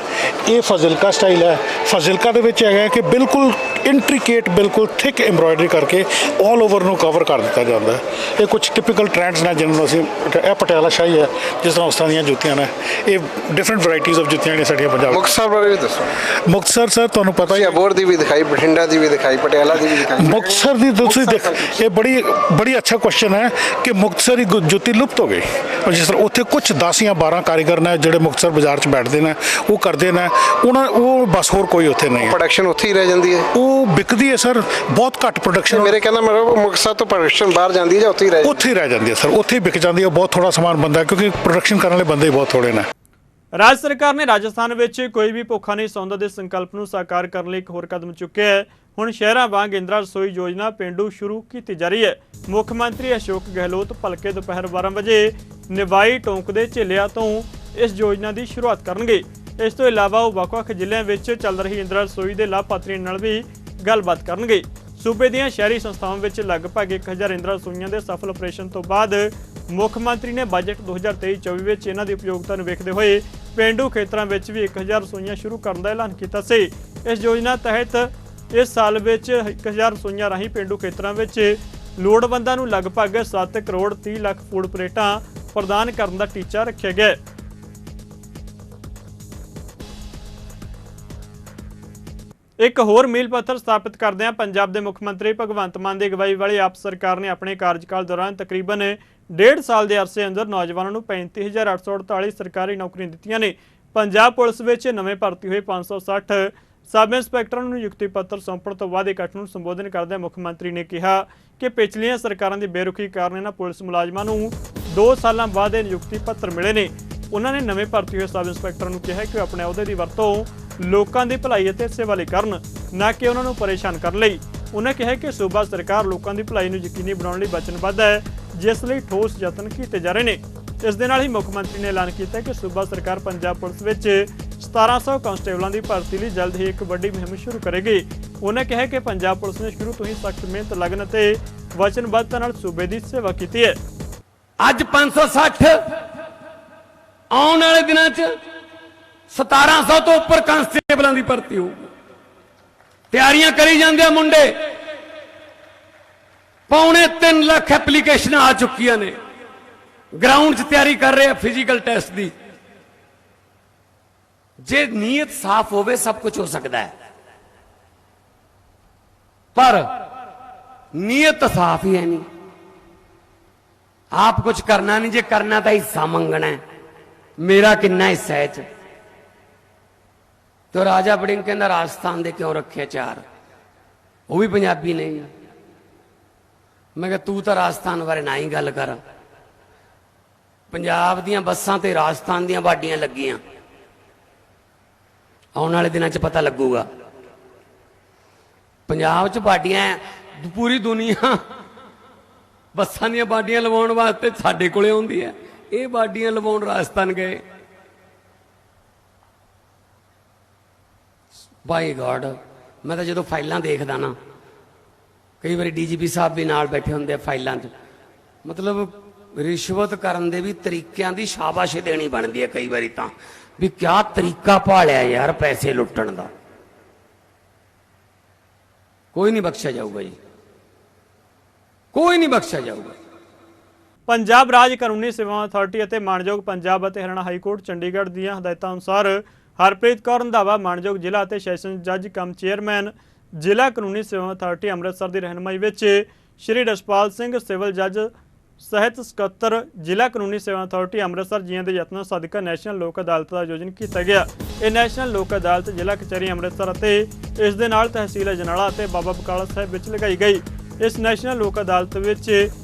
ਇਹ ਫਾਜ਼ਿਲਕਾ ਸਟਾਈਲ ਹੈ। ਫਾਜ਼ਿਲਕਾ ਦੇ ਵਿੱਚ ਹੈਗਾ ਕਿ ਬਿਲਕੁਲ ਇੰਟਰੀਕੇਟ, ਬਿਲਕੁਲ ਥਿਕ ਐਮਬਰਾਇਡਰੀ ਕਰਕੇ ਆਲ ਓਵਰ ਨੂੰ ਕਵਰ ਕਰ ਦਿੱਤਾ ਜਾਂਦਾ। ਇਹ ਕੁਝ ਟਿਪੀਕਲ ਟ੍ਰੈਂਡਸ ਨੇ ਜਿਹਨਾਂ ਨੂੰ ਅਸੀਂ, ਇਹ ਪਟਿਆਲਾ ਸ਼ਾਹੀ ਹੈ, ਜਿਸ ਤਰ੍ਹਾਂ ਉਸ ਤਰ੍ਹਾਂ ਦੀਆਂ ਜੁੱਤੀਆਂ ਨੇ। ਇਹ ਡਿਫਰੈਂਟ ਵੈਰਾਈਟੀਜ਼ ਆਫ ਜੁੱਤੀਆਂ ਨੇ ਸਾਡੀਆਂ ਪੰਜਾਬ। ਮੁਕਤਸਰ ਬਾਰੇ ਵੀ ਦੱਸੋ। ਮੁਕਤਸਰ ਸਰ ਤੁਹਾਨੂੰ ਪਤਾ ਹੀ ਹੈ, ਅਬੋਹਰ ਦੀ ਵੀ ਦਿਖਾਈ, ਬਠਿੰਡਾ ਦੀ ਵੀ ਦਿਖਾਈ, ਪਟਿਆਲਾ ਦੀ ਵੀ ਦਿਖਾਈ। ਮੁਕਤਸਰ ਦੀ ਤੁਸੀਂ ਦੇਖ, ਇਹ ਬੜੀ ਅੱਛਾ ਕੁਐਸਚਨ ਹੈ ਕਿ ਮੁਕਤਸਰੀ ਜੁੱਤੀ ਲੁਪਤ ਹੋ ਗਈ। ਜਿਸ ਤਰ੍ਹਾਂ ਉੱਥੇ ਕੁਝ 10 ਜਾਂ 12 ਕਾਰੀਗਰ ਨੇ ਜਿਹੜੇ ਮੁਕਤਸਰ ਬਾਜ਼ਾਰ 'ਚ ਬੈਠਦੇ ਨੇ, ਉਹ ਕਰਦੇ ਨੇ, ਉਹ ਬਸ ਹੋਰ ਕੋਈ ਉੱਥੇ ਨਹੀਂ ਹੈ। ਪ੍ਰੋਡਕਸ਼ਨ ਉੱਥੇ ਹੀ ਰਹਿ ਜਾਂਦੀ ਹੈ, ਉਹ ਵਿਕਦੀ ਹੈ ਸਰ, ਬਹੁਤ ਘੱਟ ਪ੍ਰੋਡਕਸ਼ਨ। ਮੇਰੇ ਕਹਿੰਦਾ ਮਤਲਬ ਮੁਕਤਸਰ ਤੋਂ ਪ੍ਰੋਡਕਸ਼ਨ ਬਾਹਰ ਜਾਂਦੀ ਹੈ ਜਾਂ ਉੱਥੇ ਹੀ ਰਹਿ ਜਾਂਦੀ ਹੈ ਸਰ, ਉੱਥੇ ਹੀ ਵਿਕ ਜਾਂਦੀ ਹੈ। ਬਹੁਤ ਥੋੜਾ ਸਮਾਨ ਬਣਦਾ ਕਿਉਂਕਿ ਪ੍ਰੋਡਕਸ਼ਨ ਕਰਨ ਵਾਲੇ ਬੰਦੇ ਬਹੁਤ ਥੋੜੇ ਨੇ। ਰਾਜ ਸਰਕਾਰ ਨੇ ਰਾਜਸਥਾਨ ਵਿੱਚ ਕੋਈ ਵੀ ਭੁੱਖਾ ਨਹੀਂ ਸੌਂਦਾ ਦੇ ਸੰਕਲਪ ਨੂੰ ਸਾਕਾਰ ਕਰਨ ਲਈ ਇੱਕ ਹੋਰ ਕਦਮ ਚੁੱਕਿਆ ਹੈ। ਹੁਣ ਸ਼ਹਿਰਾਂ ਵਾਂਗ ਇੰਦਰਾ ਰਸੋਈ ਯੋਜਨਾ ਪਿੰਡੂ ਸ਼ੁਰੂ ਕੀਤੀ ਜਾ ਰਹੀ ਹੈ। ਮੁੱਖ ਮੰਤਰੀ ਅਸ਼ੋਕ ਗਹਿਲੋਤ ਭਲਕੇ ਦੁਪਹਿਰ 12 ਵਜੇ ਨਿਵਾਈ ਟੋਂਕ ਦੇ ਝੇਲਿਆਂ ਤੋਂ ਇਸ ਯੋਜਨਾ ਦੀ ਸ਼ੁਰੂਆਤ ਕਰਨਗੇ। ਇਸ ਤੋਂ ਇਲਾਵਾ ਉਹ ਵੱਖ-ਵੱਖ ਜ਼ਿਲ੍ਹਿਆਂ ਵਿੱਚ ਚੱਲ ਰਹੀ ਇੰਦਰਾ ਰਸੋਈ ਦੇ ਲਾਭਪਾਤਰੀਆਂ ਨਾਲ ਵੀ ਗੱਲਬਾਤ ਕਰਨਗੇ। ਸੂਬੇ ਦੀਆਂ ਸ਼ਹਿਰੀ ਸੰਸਥਾਵਾਂ ਵਿੱਚ ਲਗਭਗ 1000 ਇੰਦਰਾ ਰਸੋਈਆਂ ਦੇ ਸਫਲ ਆਪਰੇਸ਼ਨ ਤੋਂ ਬਾਅਦ ਮੁੱਖ ਮੰਤਰੀ ਨੇ ਬਜਟ 2023-24 ਵਿੱਚ ਇਹਨਾਂ ਦੀ ਉਪਯੋਗਤਾ ਨੂੰ ਵੇਖਦੇ ਹੋਏ ਪੇਂਡੂ ਖੇਤਰਾਂ ਵਿੱਚ ਵੀ 1000 ਰਸੋਈਆਂ ਸ਼ੁਰੂ ਕਰਨ ਦਾ ਐਲਾਨ ਕੀਤਾ ਸੀ। ਇਸ ਯੋਜਨਾ ਤਹਿਤ ਇਸ ਸਾਲ ਵਿੱਚ 1000 ਰਸੋਈਆਂ ਰਾਹੀਂ ਪੇਂਡੂ ਖੇਤਰਾਂ ਵਿੱਚ ਲੋੜਵੰਦਾਂ ਨੂੰ ਲਗਭਗ 7 ਕਰੋੜ 30 ਲੱਖ ਫੂਡ ਪਲੇਟਾਂ ਪ੍ਰਦਾਨ ਕਰਨ ਦਾ ਟੀਚਾ ਰੱਖਿਆ ਗਿਆ ਹੈ। ਇੱਕ ਹੋਰ ਮੀਲ ਪੱਥਰ ਸਥਾਪਿਤ ਕਰਦਿਆਂ ਪੰਜਾਬ ਦੇ ਮੁੱਖ ਮੰਤਰੀ ਭਗਵੰਤ ਮਾਨ ਦੀ ਅਗਵਾਈ ਵਾਲੀ ਆਪ ਸਰਕਾਰ ਨੇ ਆਪਣੇ ਕਾਰਜਕਾਲ ਦੌਰਾਨ ਤਕਰੀਬਨ 1.5 ਸਾਲ ਦੇ ਅਰਸੇ ਅੰਦਰ ਨੌਜਵਾਨਾਂ ਨੂੰ 35,848 ਸਰਕਾਰੀ ਨੌਕਰੀਆਂ ਦਿੱਤੀਆਂ ਨੇ। ਪੰਜਾਬ ਪੁਲਿਸ ਵਿੱਚ ਨਵੇਂ ਭਰਤੀ ਹੋਏ 560 ਸਬ ਇੰਸਪੈਕਟਰਾਂ ਨੂੰ ਨਿਯੁਕਤੀ ਪੱਤਰ ਸੌਂਪਣ ਤੋਂ ਬਾਅਦ ਇਕੱਠ ਨੂੰ ਸੰਬੋਧਨ ਕਰਦਿਆਂ ਮੁੱਖ ਮੰਤਰੀ ਨੇ ਕਿਹਾ ਕਿ ਪਿਛਲੀਆਂ ਸਰਕਾਰਾਂ ਦੀ ਬੇਰੁਖੀ ਕਾਰਨ ਇਹਨਾਂ ਪੁਲਿਸ ਮੁਲਾਜ਼ਮਾਂ ਨੂੰ 2 ਸਾਲਾਂ ਬਾਅਦ ਇਹ ਨਿਯੁਕਤੀ ਪੱਤਰ ਮਿਲੇ ਨੇ। ਉਹਨਾਂ ਨੇ ਨਵੇਂ ਭਰਤੀ ਹੋਏ ਸਬ ਇੰਸਪੈਕਟਰਾਂ ਨੂੰ ਕਿਹਾ ਕਿ ਉਹ ਆਪਣੇ ਅਹੁਦੇ ਦੀ ਵਰਤੋਂ ਲੋਕਾਂ ਦੀ ਭਲਾਈ ਅਤੇ ਸੇਵਾ ਲਈ ਕਰਨ, ਨਾ ਕਿ ਉਹਨਾਂ ਨੂੰ ਪਰੇਸ਼ਾਨ ਕਰਨ ਲਈ। ਉਹਨਾਂ ਕਿਹਾ ਕਿ ਸੂਬਾ ਸਰਕਾਰ ਲੋਕਾਂ ਦੀ ਭਲਾਈ ਨੂੰ ਯਕੀਨੀ ਬਣਾਉਣ ਲਈ ਵਚਨਬੱਧ ਹੈ, ਜਿਸ ਲਈ ਠੋਸ ਯਤਨ ਕੀਤੇ ਜਾ ਰਹੇ ਨੇ। ਇਸ ਦੇ ਨਾਲ ਹੀ ਮੁੱਖ ਮੰਤਰੀ ਨੇ ਐਲਾਨ ਕੀਤਾ ਕਿ ਸੂਬਾ ਸਰਕਾਰ ਪੰਜਾਬ ਪੁਲਿਸ ਵਿੱਚ 1700 ਕਾਂਸਟੇਬਲਾਂ ਦੀ ਭਰਤੀ ਲਈ ਜਲਦ ਹੀ ਇੱਕ ਵੱਡੀ ਮੁਹਿੰਮ ਸ਼ੁਰੂ ਕਰੇਗੀ। ਉਹਨਾਂ ਕਿਹਾ ਕਿ ਪੰਜਾਬ ਪੁਲਿਸ ਨੇ ਸ਼ੁਰੂ ਤੋਂ ਹੀ ਸਖਤ ਮਿਹਨਤ, ਲਗਨ ਅਤੇ ਵਚਨਬੱਧਤਾ ਨਾਲ ਸੂਬੇ ਦੀ ਸੇਵਾ ਕੀਤੀ ਹੈ। ਅੱਜ 560 ਆਉਣ ਵਾਲੇ ਦਿਨਾਂ 'ਚ 1700 ਤੋਂ ਉੱਪਰ ਕਾਂਸਟੇਬਲਾਂ ਦੀ ਭਰਤੀ ਹੋਊਗੀ। ਤਿਆਰੀਆਂ ਕਰੀ ਜਾਂਦੇ ਆ ਮੁੰਡੇ, 2.25 ਲੱਖ ਐਪਲੀਕੇਸ਼ਨਾਂ ਆ ਚੁੱਕੀਆਂ ਨੇ। ਗਰਾਊਂਡ 'ਚ ਤਿਆਰੀ ਕਰ ਰਹੇ ਆ ਫਿਜ਼ੀਕਲ ਟੈਸਟ ਦੀ। ਜੇ ਨੀਅਤ ਸਾਫ਼ ਹੋਵੇ ਸਭ ਕੁਝ ਹੋ ਸਕਦਾ ਹੈ, ਪਰ ਨੀਅਤ ਸਾਫ਼ ਹੀ ਹੈ ਨਹੀਂ। ਆਪ ਕੁਝ ਕਰਨਾ ਨਹੀਂ, ਜੇ ਕਰਨਾ ਤਾਂ ਹਿੱਸਾ ਮੰਗਣਾ ਹੈ। ਮੇਰਾ ਕਿੰਨਾ ਹਿੱਸਾ ਹੈ ਚ? तो राजा वड़िंग कहना राजस्थान दे क्यों रखे 4? वो भी पंजाबी नहीं। मैं कहा तू तो राजस्थान बारे ना ही गल कर। पंजाब दियां बसां ते राजस्थान दियां बाडियां लगियां, आने वाले दिनों च पता लगूगा। पंजाब च बाडियां पूरी दुनिया बसां दियां बाडियां लवाउण वास्ते साडे कोले आउंदी है, ये बाडियां लवाउण राजस्थान गए। बाई गॉड, मैं तो जो फाइलों देखदा ना, कई बार DGP साहब भी नाल बैठे होंगे फाइलों, मतलब रिश्वत करन दे भी तरीकों की शाबाशी देनी बनती है। कई बार तो भी क्या तरीका भालिया यार पैसे लुट्टण दा। कोई नहीं बख्शा जाऊगा जी, कोई नहीं बख्शा जाऊगा। पंजाब राज कानूनी सेवावां अथॉरिटी ਅਤੇ माणयोग पंजाब ਅਤੇ हरियाणा हाईकोर्ट चंडीगढ़ ਦੀਆਂ ਹਦਾਇਤਾਂ ਅਨੁਸਾਰ हरप्रीत कौर रंधावा माणयोग जिला ਅਤੇ सैशन जज कम चेयरमैन जिला कानूनी सेवावां अथॉरिटी अमृतसर की रहनुमाई ਵਿੱਚ श्री रसपाल सिंह सिविल जज सहित ਸਕੱਤਰ जिला कानूनी सेवा अथॉरिटी अमृतसर जियां ਦੇ ਯਤਨਾਂ ਸਦਕਾ ਨੈਸ਼ਨਲ ਲੋਕ ਅਦਾਲਤ ਦਾ ਆਯੋਜਨ ਕੀਤਾ ਗਿਆ। ਇਹ ਨੈਸ਼ਨਲ ਲੋਕ ਅਦਾਲਤ ਜ਼ਿਲ੍ਹਾ ਕਚਹਿਰੀ ਅੰਮ੍ਰਿਤਸਰ ਅਤੇ ਇਸ ਦੇ ਨਾਲ ਤਹਿਸੀਲ ਅਜਨਾਲਾ ਅਤੇ ਬਾਬਾ ਬਕਾਲਾ ਸਾਹਿਬ ਵਿੱਚ ਲਗਾਈ ਗਈ। ਇਸ ਨੈਸ਼ਨਲ ਲੋਕ ਅਦਾਲਤ ਵਿੱਚ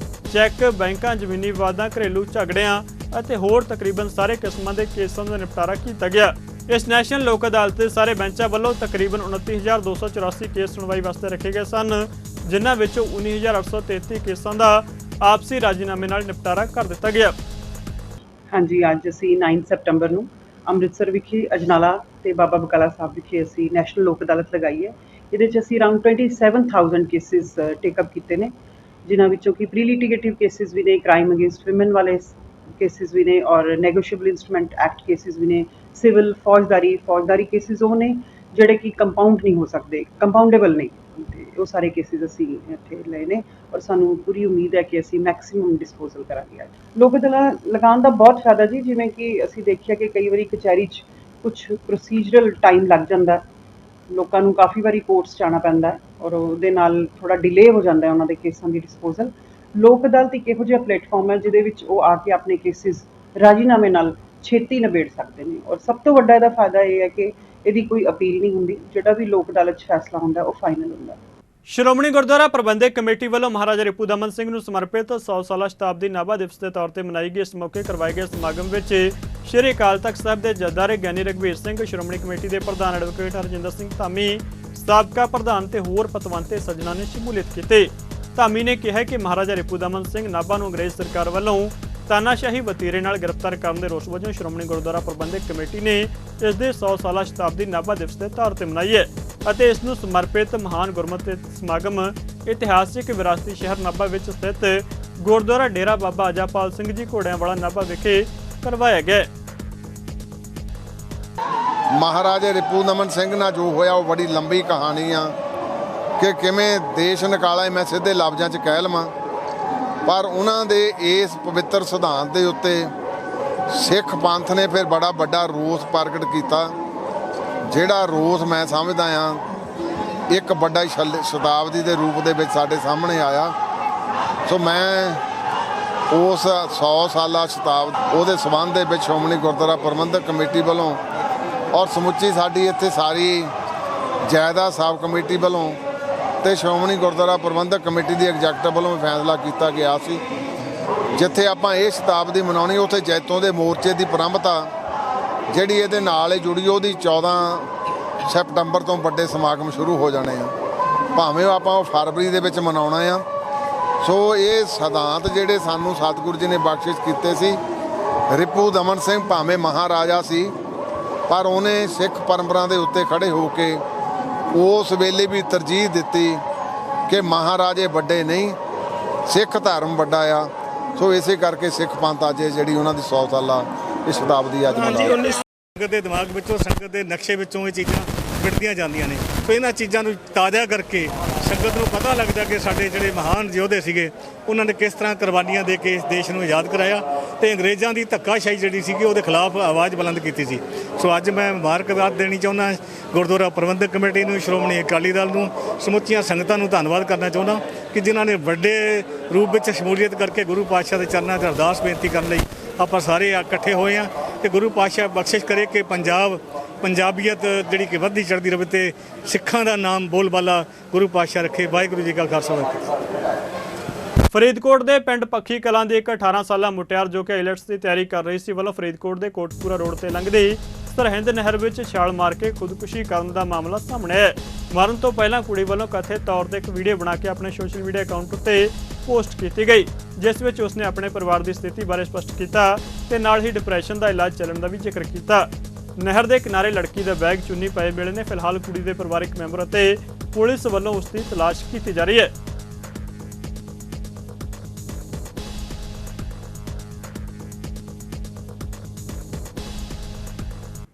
ਚੈੱਕ, ਬੈਂਕਾਂ, ਜ਼ਮੀਨੀ ਵਿਵਾਦਾਂ, ਘਰੇਲੂ ਝਗੜਿਆਂ ਅਤੇ ਹੋਰ ਤਕਰੀਬਨ ਸਾਰੇ ਕਿਸਮਾਂ ਦੇ ਕੇਸਾਂ ਦਾ ਨਿਪਟਾਰਾ ਕੀਤਾ ਗਿਆ। इस नैशनल लोक अदालत के सारे बैंचा वालों तकरीबन 29,284 केस सुनवाई वास्ते रखे गए सन, जिन्हां विचों 19,833 केसां दा आपसी राजीनामे नाल निपटारा कर दिता गया। हाँ जी, अज असी 9 सतंबर नूं अमृतसर विखे अजनाला ते बाबा बकाला साहब विखे असी नैशनल लोक अदालत लगाई है। इहदे च असी अराउंड 27,000 केसिस टेकअप कीते ने, जिन्हां विचों कि प्री लिटिगेटिव केसिस भी ने, क्राइम अगेंस्ट विमेन वाले केसिस भी ने और नैगोशिएबल इंस्ट्रूमेंट एक्ट केसिस भी ने, सिविल फौजदारी केसिस वो ने जिहड़े कि कंपाउंड नहीं हो सकते, कंपाउंडेबल नहीं। वो सारे केसिस असी इत्थे लए ने और सानू पूरी उम्मीद है कि असी मैक्सीमम डिस्पोजल करांगे। लोक अदालत लगाउण दा बहुत फायदा जी, जिवें कि असी देखिआ कि कई वारी कचहरी च कुछ प्रोसीजरल टाइम लग जांदा, लोकां नू काफ़ी वारी कोर्ट्स जाना पैंदा और उहदे नाल थोड़ा डिले हो जांदा है उन्हां दे केसां दी डिस्पोजल। लोक अदालत एक इहो जिहा प्लेटफॉर्म है जिहदे विच वो आके अपने केसिस राजीनामे नाल छेती निबेड़ सकते हैं। और सब तो वड्डा इहदा फायदा यह है कि इहदी कोई अपील नहीं हुंदी, जिहड़ा भी लोक अदालत फैसला हुंदा वो फाइनल हुंदा। श्रोमणी गुरुद्वारा प्रबंधक कमेटी वालों महाराजा रिपू दमन सिंह नूं समर्पित 100 साला शताब्दी नाभा दिवस के तौर पर मनाई गई। इस मौके करवाए गए समागम में श्री अकाल तख्त साहिब के जथेदार ज्ञानी रघुवीर सिंह, श्रोमणी कमेटी के प्रधान एडवोकेट हरजिंदर सिंह धामी, साबका प्रधान ते होर पतवंते सज्जनां ने शमूलियत की। धामी ने कहा कि महाराजा रिपू दमन सिंह नाभा नूं अंग्रेज सरकार वालों तानाशाही वतीरे नाल गिरफ्तार करने के रोस वजों श्रोमणी गुरुद्वारा प्रबंधक कमेटी ने इस दे 100 साला शताब्दी नाभा दिवस के तौर पर मनाई है ਅਤੇ ਇਸ ਨੂੰ ਸਮਰਪਿਤ महान गुरमतਿ समागम इतिहासिक विरासती शहर नाभा ਵਿੱਚ स्थित गुरुद्वारा डेरा बाबा अजापाल सिंह जी घोड़ियावाला नाभा विखे करवाया गया। महाराजा रिपू दमन सिंह ਨਾਲ ਜੋ ਹੋਇਆ ਉਹ ਬੜੀ ਲੰਬੀ ਕਹਾਣੀ ਆ ਕਿ ਕਿਵੇਂ ਦੇਸ਼ ਨਿਕਾਲਾ ਮੈਂ ਸਿੱਧੇ ਲਫ਼ਜ਼ਾਂ 'ਚ ਕਹਿ ਲਵਾਂ, ਪਰ ਉਹਨਾਂ ਦੇ ਇਸ ਪਵਿੱਤਰ ਸਿਧਾਂਤ ਦੇ ਉੱਤੇ ਸਿੱਖ ਪੰਥ ਨੇ ਫਿਰ ਬੜਾ ਵੱਡਾ ਰੋਸ ਪ੍ਰਗਟ ਕੀਤਾ, ਜਿਹੜਾ ਰੋਸ ਮੈਂ ਸਮਝਦਾ ਆ ਇੱਕ ਵੱਡਾ ਸ਼ਤਾਬਦੀ ਦੇ ਰੂਪ ਦੇ ਵਿੱਚ ਸਾਡੇ ਸਾਹਮਣੇ ਆਇਆ। ਸੋ ਮੈਂ ਉਸ 100 ਸਾਲਾ ਸ਼ਤਾਬਦੀ ਉਹਦੇ ਸਬੰਧ ਦੇ ਵਿੱਚ ਸ਼੍ਰੋਮਣੀ ਗੁਰਦੁਆਰਾ ਪ੍ਰਬੰਧਕ ਕਮੇਟੀ ਵੱਲੋਂ ਔਰ ਸਮੁੱਚੀ ਸਾਡੀ ਇੱਥੇ ਸਾਰੀ ਜਾਇਦਾਦ ਸਾਹਿਬ ਕਮੇਟੀ ਵੱਲੋਂ ਤੇ ਸ਼੍ਰੋਮਣੀ ਗੁਰਦੁਆਰਾ ਪ੍ਰਬੰਧਕ ਕਮੇਟੀ ਦੀ ਐਗਜ਼ੈਕਟਿਵ ਵੱਲੋਂ ਫੈਸਲਾ ਕੀਤਾ ਗਿਆ ਸੀ, ਜਿੱਥੇ ਆਪਾਂ ਇਹ ਸ਼ਤਾਬਦੀ ਮਨਾਉਣੀ ਉੱਥੇ ਜੈਤੋਂ ਦੇ ਮੋਰਚੇ ਦੀ ਪ੍ਰੰਭਤਾ ਜਿਹੜੀ ਇਹਦੇ ਨਾਲ ਹੀ ਜੁੜੀ ਉਹਦੀ 14 ਸੈਪਟੰਬਰ ਤੋਂ ਵੱਡੇ ਸਮਾਗਮ ਸ਼ੁਰੂ ਹੋ ਜਾਣੇ ਆ, ਭਾਵੇਂ ਆਪਾਂ ਉਹ ਫਰਵਰੀ ਦੇ ਵਿੱਚ ਮਨਾਉਣਾ ਆ। ਸੋ ਇਹ ਸਿਧਾਂਤ ਜਿਹੜੇ ਸਾਨੂੰ ਸਤਿਗੁਰੂ ਜੀ ਨੇ ਬਖਸ਼ਿਸ਼ ਕੀਤੇ ਸੀ, ਰਿਪੂ ਦਮਨ ਸਿੰਘ ਭਾਵੇਂ ਮਹਾਰਾਜਾ ਸੀ ਪਰ ਉਹਨੇ ਸਿੱਖ ਪਰੰਪਰਾ ਦੇ ਉੱਤੇ ਖੜੇ ਹੋ ਕੇ ਉਸ ਵੇਲੇ ਵੀ ਤਰਜੀਹ ਦਿੱਤੀ ਕਿ ਮਹਾਰਾਜੇ ਵੱਡੇ ਨਹੀਂ, ਸਿੱਖ ਧਰਮ ਵੱਡਾ ਆ। ਸੋ ਇਸੇ ਕਰਕੇ ਸਿੱਖ ਪੰਥ ਅੱਜ ਜਿਹੜੀ ਉਹਨਾਂ ਦੀ 100 ਸਾਲਾ ਇਹ ਸ਼ਤਾਬਦੀ ਅੱਜ ਮਨਾ ਰਿਹਾ। ਸੰਗਤ ਦੇ ਦਿਮਾਗ ਵਿੱਚੋਂ, ਸੰਗਤ ਦੇ ਨਕਸ਼ੇ ਵਿੱਚੋਂ ਇਹ ਚੀਜ਼ਾਂ ਮਿਟਦੀਆਂ ਜਾਂਦੀਆਂ ਨੇ। ਸੋ ਇਹਨਾਂ ਚੀਜ਼ਾਂ ਨੂੰ ਤਾਜ਼ਾ ਕਰਕੇ ਸੰਗਤ ਨੂੰ ਪਤਾ ਲੱਗਦਾ ਕਿ ਸਾਡੇ ਜਿਹੜੇ ਮਹਾਨ ਯੋਧੇ ਸੀਗੇ ਉਹਨਾਂ ਨੇ ਕਿਸ ਤਰ੍ਹਾਂ ਕੁਰਬਾਨੀਆਂ ਦੇ ਕੇ ਇਸ ਦੇਸ਼ ਨੂੰ ਆਜ਼ਾਦ ਕਰਾਇਆ ਤੇ ਅੰਗਰੇਜ਼ਾਂ ਦੀ ਧੱਕਾਸ਼ਾਹੀ ਜਿਹੜੀ ਸੀਗੀ ਉਹਦੇ ਖਿਲਾਫ ਆਵਾਜ਼ ਬੁਲੰਦ ਕੀਤੀ ਸੀ। ਸੋ ਅੱਜ ਮੈਂ ਮੁਬਾਰਕਬਾਦ ਦੇਣੀ ਚਾਹੁੰਦਾ ਗੁਰਦੁਆਰਾ ਪ੍ਰਬੰਧਕ ਕਮੇਟੀ ਨੂੰ, ਸ਼੍ਰੋਮਣੀ ਅਕਾਲੀ ਦਲ ਨੂੰ, ਸਮੁੱਚੀਆਂ ਸੰਗਤਾਂ ਨੂੰ ਧੰਨਵਾਦ ਕਰਨਾ ਚਾਹੁੰਦਾ ਕਿ ਜਿਨ੍ਹਾਂ ਨੇ ਵੱਡੇ ਰੂਪ ਵਿੱਚ ਸ਼ਮੂਲੀਅਤ ਕਰਕੇ ਗੁਰੂ ਪਾਤਸ਼ਾਹ ਦੇ ਚਰਨਾਂ 'ਚ ਅਰਦਾਸ ਬੇਨਤੀ ਕਰਨ ਲਈ ਆਪਾਂ ਸਾਰੇ ਇਕੱਠੇ ਹੋਏ ਹਾਂ ਤੇ ਗੁਰੂ ਪਾਤਸ਼ਾਹ ਬਖਸ਼ਿਸ਼ ਕਰੇ ਕਿ ਪੰਜਾਬੀਅਤ ਜਿਹੜੀ ਕਿ ਵੱਧਦੀ ਚੜ੍ਹਦੀ ਰਹੇ ਤੇ ਸਿੱਖਾਂ ਦਾ ਨਾਮ ਬੋਲਬਾਲਾ ਗੁਰੂ ਪਾਤਸ਼ਾਹ ਰੱਖੇ। ਵਾਹਿਗੁਰੂ ਜੀ ਕਾ ਖਾਲਸਾ ਵਾਹਿਗੁਰੂ। ਫਰੀਦਕੋਟ ਦੇ ਪਿੰਡ ਪੱਖੀ ਕਲਾਂ ਦੀ ਇੱਕ 18 ਸਾਲਾ ਮੁਟਿਆਰ ਜੋ ਕਿ ਆਈਲੈਟਸ ਦੀ ਤਿਆਰੀ ਕਰ ਰਹੀ ਸੀ ਵੱਲੋਂ ਫਰੀਦਕੋਟ ਦੇ ਕੋਟਪੂਰਾ ਰੋਡ ਤੇ ਲੰਘਦੀ ਸਰਹਿੰਦ ਨਹਿਰ ਵਿੱਚ ਛਾਲ ਮਾਰ ਕੇ ਖੁਦਕੁਸ਼ੀ ਕਰਨ ਦਾ ਮਾਮਲਾ ਸਾਹਮਣੇ ਆਇਆ। ਮਰਨ ਤੋਂ ਪਹਿਲਾਂ ਕੁੜੀ ਵੱਲੋਂ ਕਥਿਤ ਤੌਰ ਤੇ ਇੱਕ ਵੀਡੀਓ ਬਣਾ ਕੇ ਆਪਣੇ ਸੋਸ਼ਲ ਮੀਡੀਆ ਅਕਾਊਂਟ ਉੱਤੇ ਪੋਸਟ ਕੀਤੀ ਗਈ, ਜਿਸ ਵਿੱਚ ਉਸਨੇ ਆਪਣੇ ਪਰਿਵਾਰ ਦੀ ਸਥਿਤੀ ਬਾਰੇ ਸਪਸ਼ਟ ਕੀਤਾ ਤੇ ਨਾਲ ਹੀ ਡਿਪਰੈਸ਼ਨ ਦਾ ਇਲਾਜ ਚੱਲਣ ਦਾ ਵੀ ਜ਼ਿਕਰ ਕੀਤਾ। ਨਹਿਰ ਦੇ ਕਿਨਾਰੇ ਲੜਕੀ ਦਾ ਬੈਗ ਚੁੰਨੀ ਪਏ ਮਿਲੇ ਨੇ। ਫਿਲਹਾਲ ਕੁੜੀ ਦੇ ਪਰਿਵਾਰਕ ਮੈਂਬਰ ਅਤੇ ਪੁਲਿਸ ਵੱਲੋਂ ਉਸ ਦੀ ਤਲਾਸ਼ ਕੀਤੀ ਜਾ ਰਹੀ ਹੈ।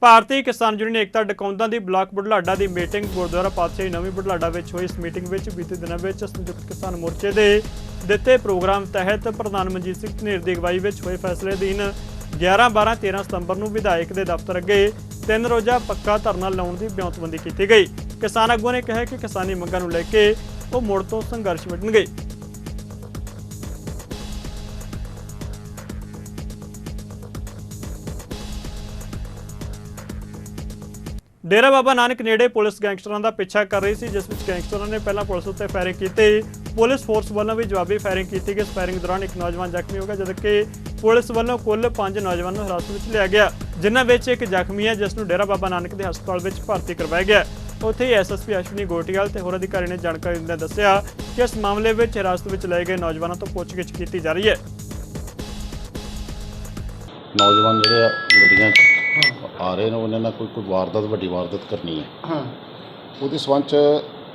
ਭਾਰਤੀ ਕਿਸਾਨ ਯੂਨੀਅਨ ਏਕਤਾ ਡਕੌਂਦਾ ਦੀ ਬਲਾਕ ਬੁਢਲਾਡਾ ਦੀ ਮੀਟਿੰਗ ਗੁਰਦੁਆਰਾ ਪਾਤਸ਼ਾਹੀ ਨਵੀਂ ਬੁਢਲਾਡਾ ਵਿੱਚ ਹੋਈ। ਇਸ ਮੀਟਿੰਗ ਵਿੱਚ ਬੀਤੇ ਦਿਨਾਂ ਵਿੱਚ ਸੰਯੁਕਤ ਕਿਸਾਨ ਮੋਰਚੇ ਦੇ ਦਿੱਤੇ ਪ੍ਰੋਗਰਾਮ ਤਹਿਤ ਪ੍ਰਧਾਨ ਮਨਜੀਤ ਸਿੰਘ ਧਨੇਰ ਦੀ ਅਗਵਾਈ ਵਿੱਚ ਹੋਏ ਫੈਸਲੇ ਅਧੀਨ 11, 12, 13 ਸਤੰਬਰ ਨੂੰ ਵਿਧਾਇਕ ਦੇ ਦਫ਼ਤਰ ਅੱਗੇ 3 ਰੋਜ਼ਾ ਪੱਕਾ ਧਰਨਾ ਲਾਉਣ ਦੀ ਬਿਉਂਤਬੰਦੀ ਕੀਤੀ ਗਈ। ਕਿਸਾਨ ਆਗੂਆਂ ਨੇ ਕਿਹਾ ਕਿ ਕਿਸਾਨੀ ਮੰਗਾਂ ਨੂੰ ਲੈ ਕੇ ਉਹ ਮੁੜ ਤੋਂ ਸੰਘਰਸ਼ ਵਿੱਢਣਗੇ। ਡੇਰਾ ਬਾਬਾ ਨਾਨਕ ਨੇੜੇ ਪੁਲਿਸ ਗੈਂਗਸਟਰਾਂ ਦਾ ਪਿੱਛਾ ਕਰ ਰਹੀ ਸੀ, ਜਿਸ ਵਿੱਚ ਗੈਂਗਸਟਰਾਂ ਨੇ ਪਹਿਲਾਂ ਪੁਲਿਸ ਉੱਤੇ ਫਾਇਰਿੰਗ ਕੀਤੀ। ਪੁਲਿਸ ਫੋਰਸ ਵੱਲੋਂ ਵੀ ਜਵਾਬੀ ਫਾਇਰਿੰਗ ਕੀਤੀ ਗਈ। ਇਸ ਫਾਇਰਿੰਗ ਦੌਰਾਨ ਇੱਕ ਨੌਜਵਾਨ ਜ਼ਖਮੀ ਹੋ ਗਿਆ, ਜਦਕਿ ਪੁਲਿਸ ਵੱਲੋਂ ਕੁੱਲ 5 ਨੌਜਵਾਨਾਂ ਨੂੰ ਹਿਰਾਸਤ ਵਿੱਚ ਲਿਆ ਗਿਆ, ਜਿਨ੍ਹਾਂ ਵਿੱਚ ਇੱਕ ਜ਼ਖਮੀ ਹੈ ਜਿਸ ਨੂੰ ਡੇਰਾ ਬਾਬਾ ਨਾਨਕ ਦੇ ਹਸਪਤਾਲ ਵਿੱਚ ਭਰਤੀ ਕਰਵਾਇਆ ਗਿਆ। ਉੱਥੇ ਹੀ ਐਸਐਸਪੀ ਅਸ਼ਵਨੀ ਗੋਟੀਵਾਲ ਤੇ ਹੋਰ ਅਧਿਕਾਰੀ ਨੇ ਜਾਣਕਾਰੀ ਦਿੰਦਿਆਂ ਦੱਸਿਆ ਕਿ ਇਸ ਮਾਮਲੇ ਵਿੱਚ ਹਿਰਾਸਤ ਵਿੱਚ ਲਏ ਗਏ ਨੌਜਵਾਨਾਂ ਤੋਂ ਪੁੱਛਗਿੱਛ ਕੀਤੀ ਜਾ ਰਹੀ ਹੈ। ਨੌਜਵਾਨ ਜਿਹੜੇ ਗੱਡੀਆਂ ਆ ਰਹੇ ਨੇ ਉਹਨਾਂ ਨਾਲ ਕੋਈ ਵਾਰਦਾਤ, ਵੱਡੀ ਵਾਰਦਾਤ ਕਰਨੀ ਹੈ। ਉਹਦੇ ਸੰਬੰਧ 'ਚ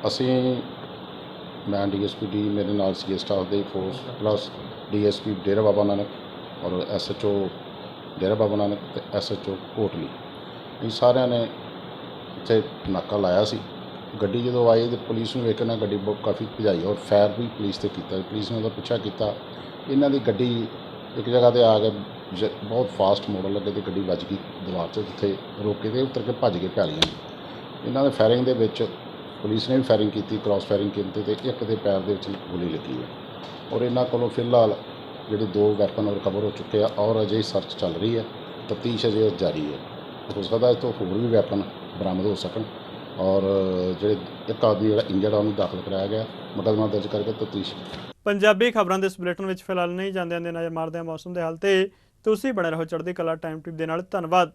ਅਸੀਂ, ਮੈਂ ਡੀਐਸਪੀ ਡੀ, ਮੇਰੇ ਨਾਲ ਸੀਏ ਸਟਾਫ ਦੇ force plus DSP Dera Baba Nanak ਔਰ ਐਸਐਚਓ ਡੇਰਾ ਬਾਬਾ ਨਾਨਕ ਤੇ ਐਸਐਚਓ ਕੋਟਲੀ, ਇਹ ਸਾਰਿਆਂ ਨੇ ਇੱਥੇ ਨਾਕਾ ਲਾਇਆ ਸੀ। ਗੱਡੀ ਜਦੋਂ ਆਈ ਤੇ ਪੁਲਿਸ ਨੂੰ ਵੇਖਣਾ ਗੱਡੀ ਕਾਫੀ ਭਜਾਈ ਔਰ ਫਾਇਰ ਵੀ ਪੁਲਿਸ 'ਤੇ ਕੀਤਾ। ਪੁਲਿਸ ਨੇ ਉਹਦਾ ਪਿੱਛਾ ਕੀਤਾ। ਇਹਨਾਂ ਦੀ ਗੱਡੀ ਇੱਕ ਜਗ੍ਹਾ 'ਤੇ ਆ ਕੇ ਬਹੁਤ ਫਾਸਟ ਮੋੜਨ ਲੱਗੇ ਤੇ ਗੱਡੀ ਵੱਜ ਗਈ ਦੀਵਾਰ 'ਚ, ਜਿੱਥੇ ਰੋਕੇ ਤੇ ਉੱਤਰ ਕੇ ਭੱਜ ਕੇ ਪੈਲੀਆਂ। ਇਹਨਾਂ ਦੇ ਫਾਇਰਿੰਗ ਦੇ ਵਿੱਚ ਪੁਲਿਸ ਨੇ ਵੀ ਫਾਇਰਿੰਗ ਕੀਤੀ, ਕ੍ਰਾਸ ਫਾਇਰਿੰਗ ਕੀਤੀ ਤੇ ਇੱਕ ਦੇ ਪੈਰ ਦੇ ਵਿੱਚ ਗੋਲੀ ਲੱਗੀ ਹੈ। ਔਰ ਇਹਨਾਂ ਕੋਲੋਂ ਫਿਲਹਾਲ ਜਿਹੜੇ 2 ਵੈਪਨ ਰਿਕਵਰ ਹੋ ਚੁੱਕੇ ਆ ਔਰ ਅਜੇ ਸਰਚ ਚੱਲ ਰਹੀ ਹੈ, ਤਫਤੀਸ਼ ਅਜੇ ਜਾਰੀ ਹੈ। ਹੋ ਸਕਦਾ ਇਸ ਤੋਂ ਹੋਰ ਵੀ ਵੈਪਨ ਬਰਾਮਦ ਹੋ ਸਕਣ ਔਰ ਜਿਹੜੇ ਇੱਕ ਆਦਮੀ ਜਿਹੜਾ ਇੰਜਰਡ ਆ ਉਹਨੂੰ ਦਾਖਲ ਕਰਾਇਆ ਗਿਆ, ਮੁਕੱਦਮਾ ਦਰਜ ਕਰਕੇ ਤਫਤੀਸ਼। ਪੰਜਾਬੀ ਖਬਰਾਂ ਦੇ ਇਸ ਬੁਲੇਟਿਨ ਵਿੱਚ ਫਿਲਹਾਲ ਨਹੀਂ ਜਾਂਦੇ ਨਜ਼ਰ ਮਾਰਦੇ ਹਾਂ ਮੌਸਮ ਦੇ ਹਾਲ ਤੇ। ਤੁਸੀਂ ਬਣੇ ਰਹੋ ਚੜ੍ਹਦੀ ਕਲਾ ਟਾਈਮ ਟਿਪ ਦੇ ਨਾਲ। ਧੰਨਵਾਦ।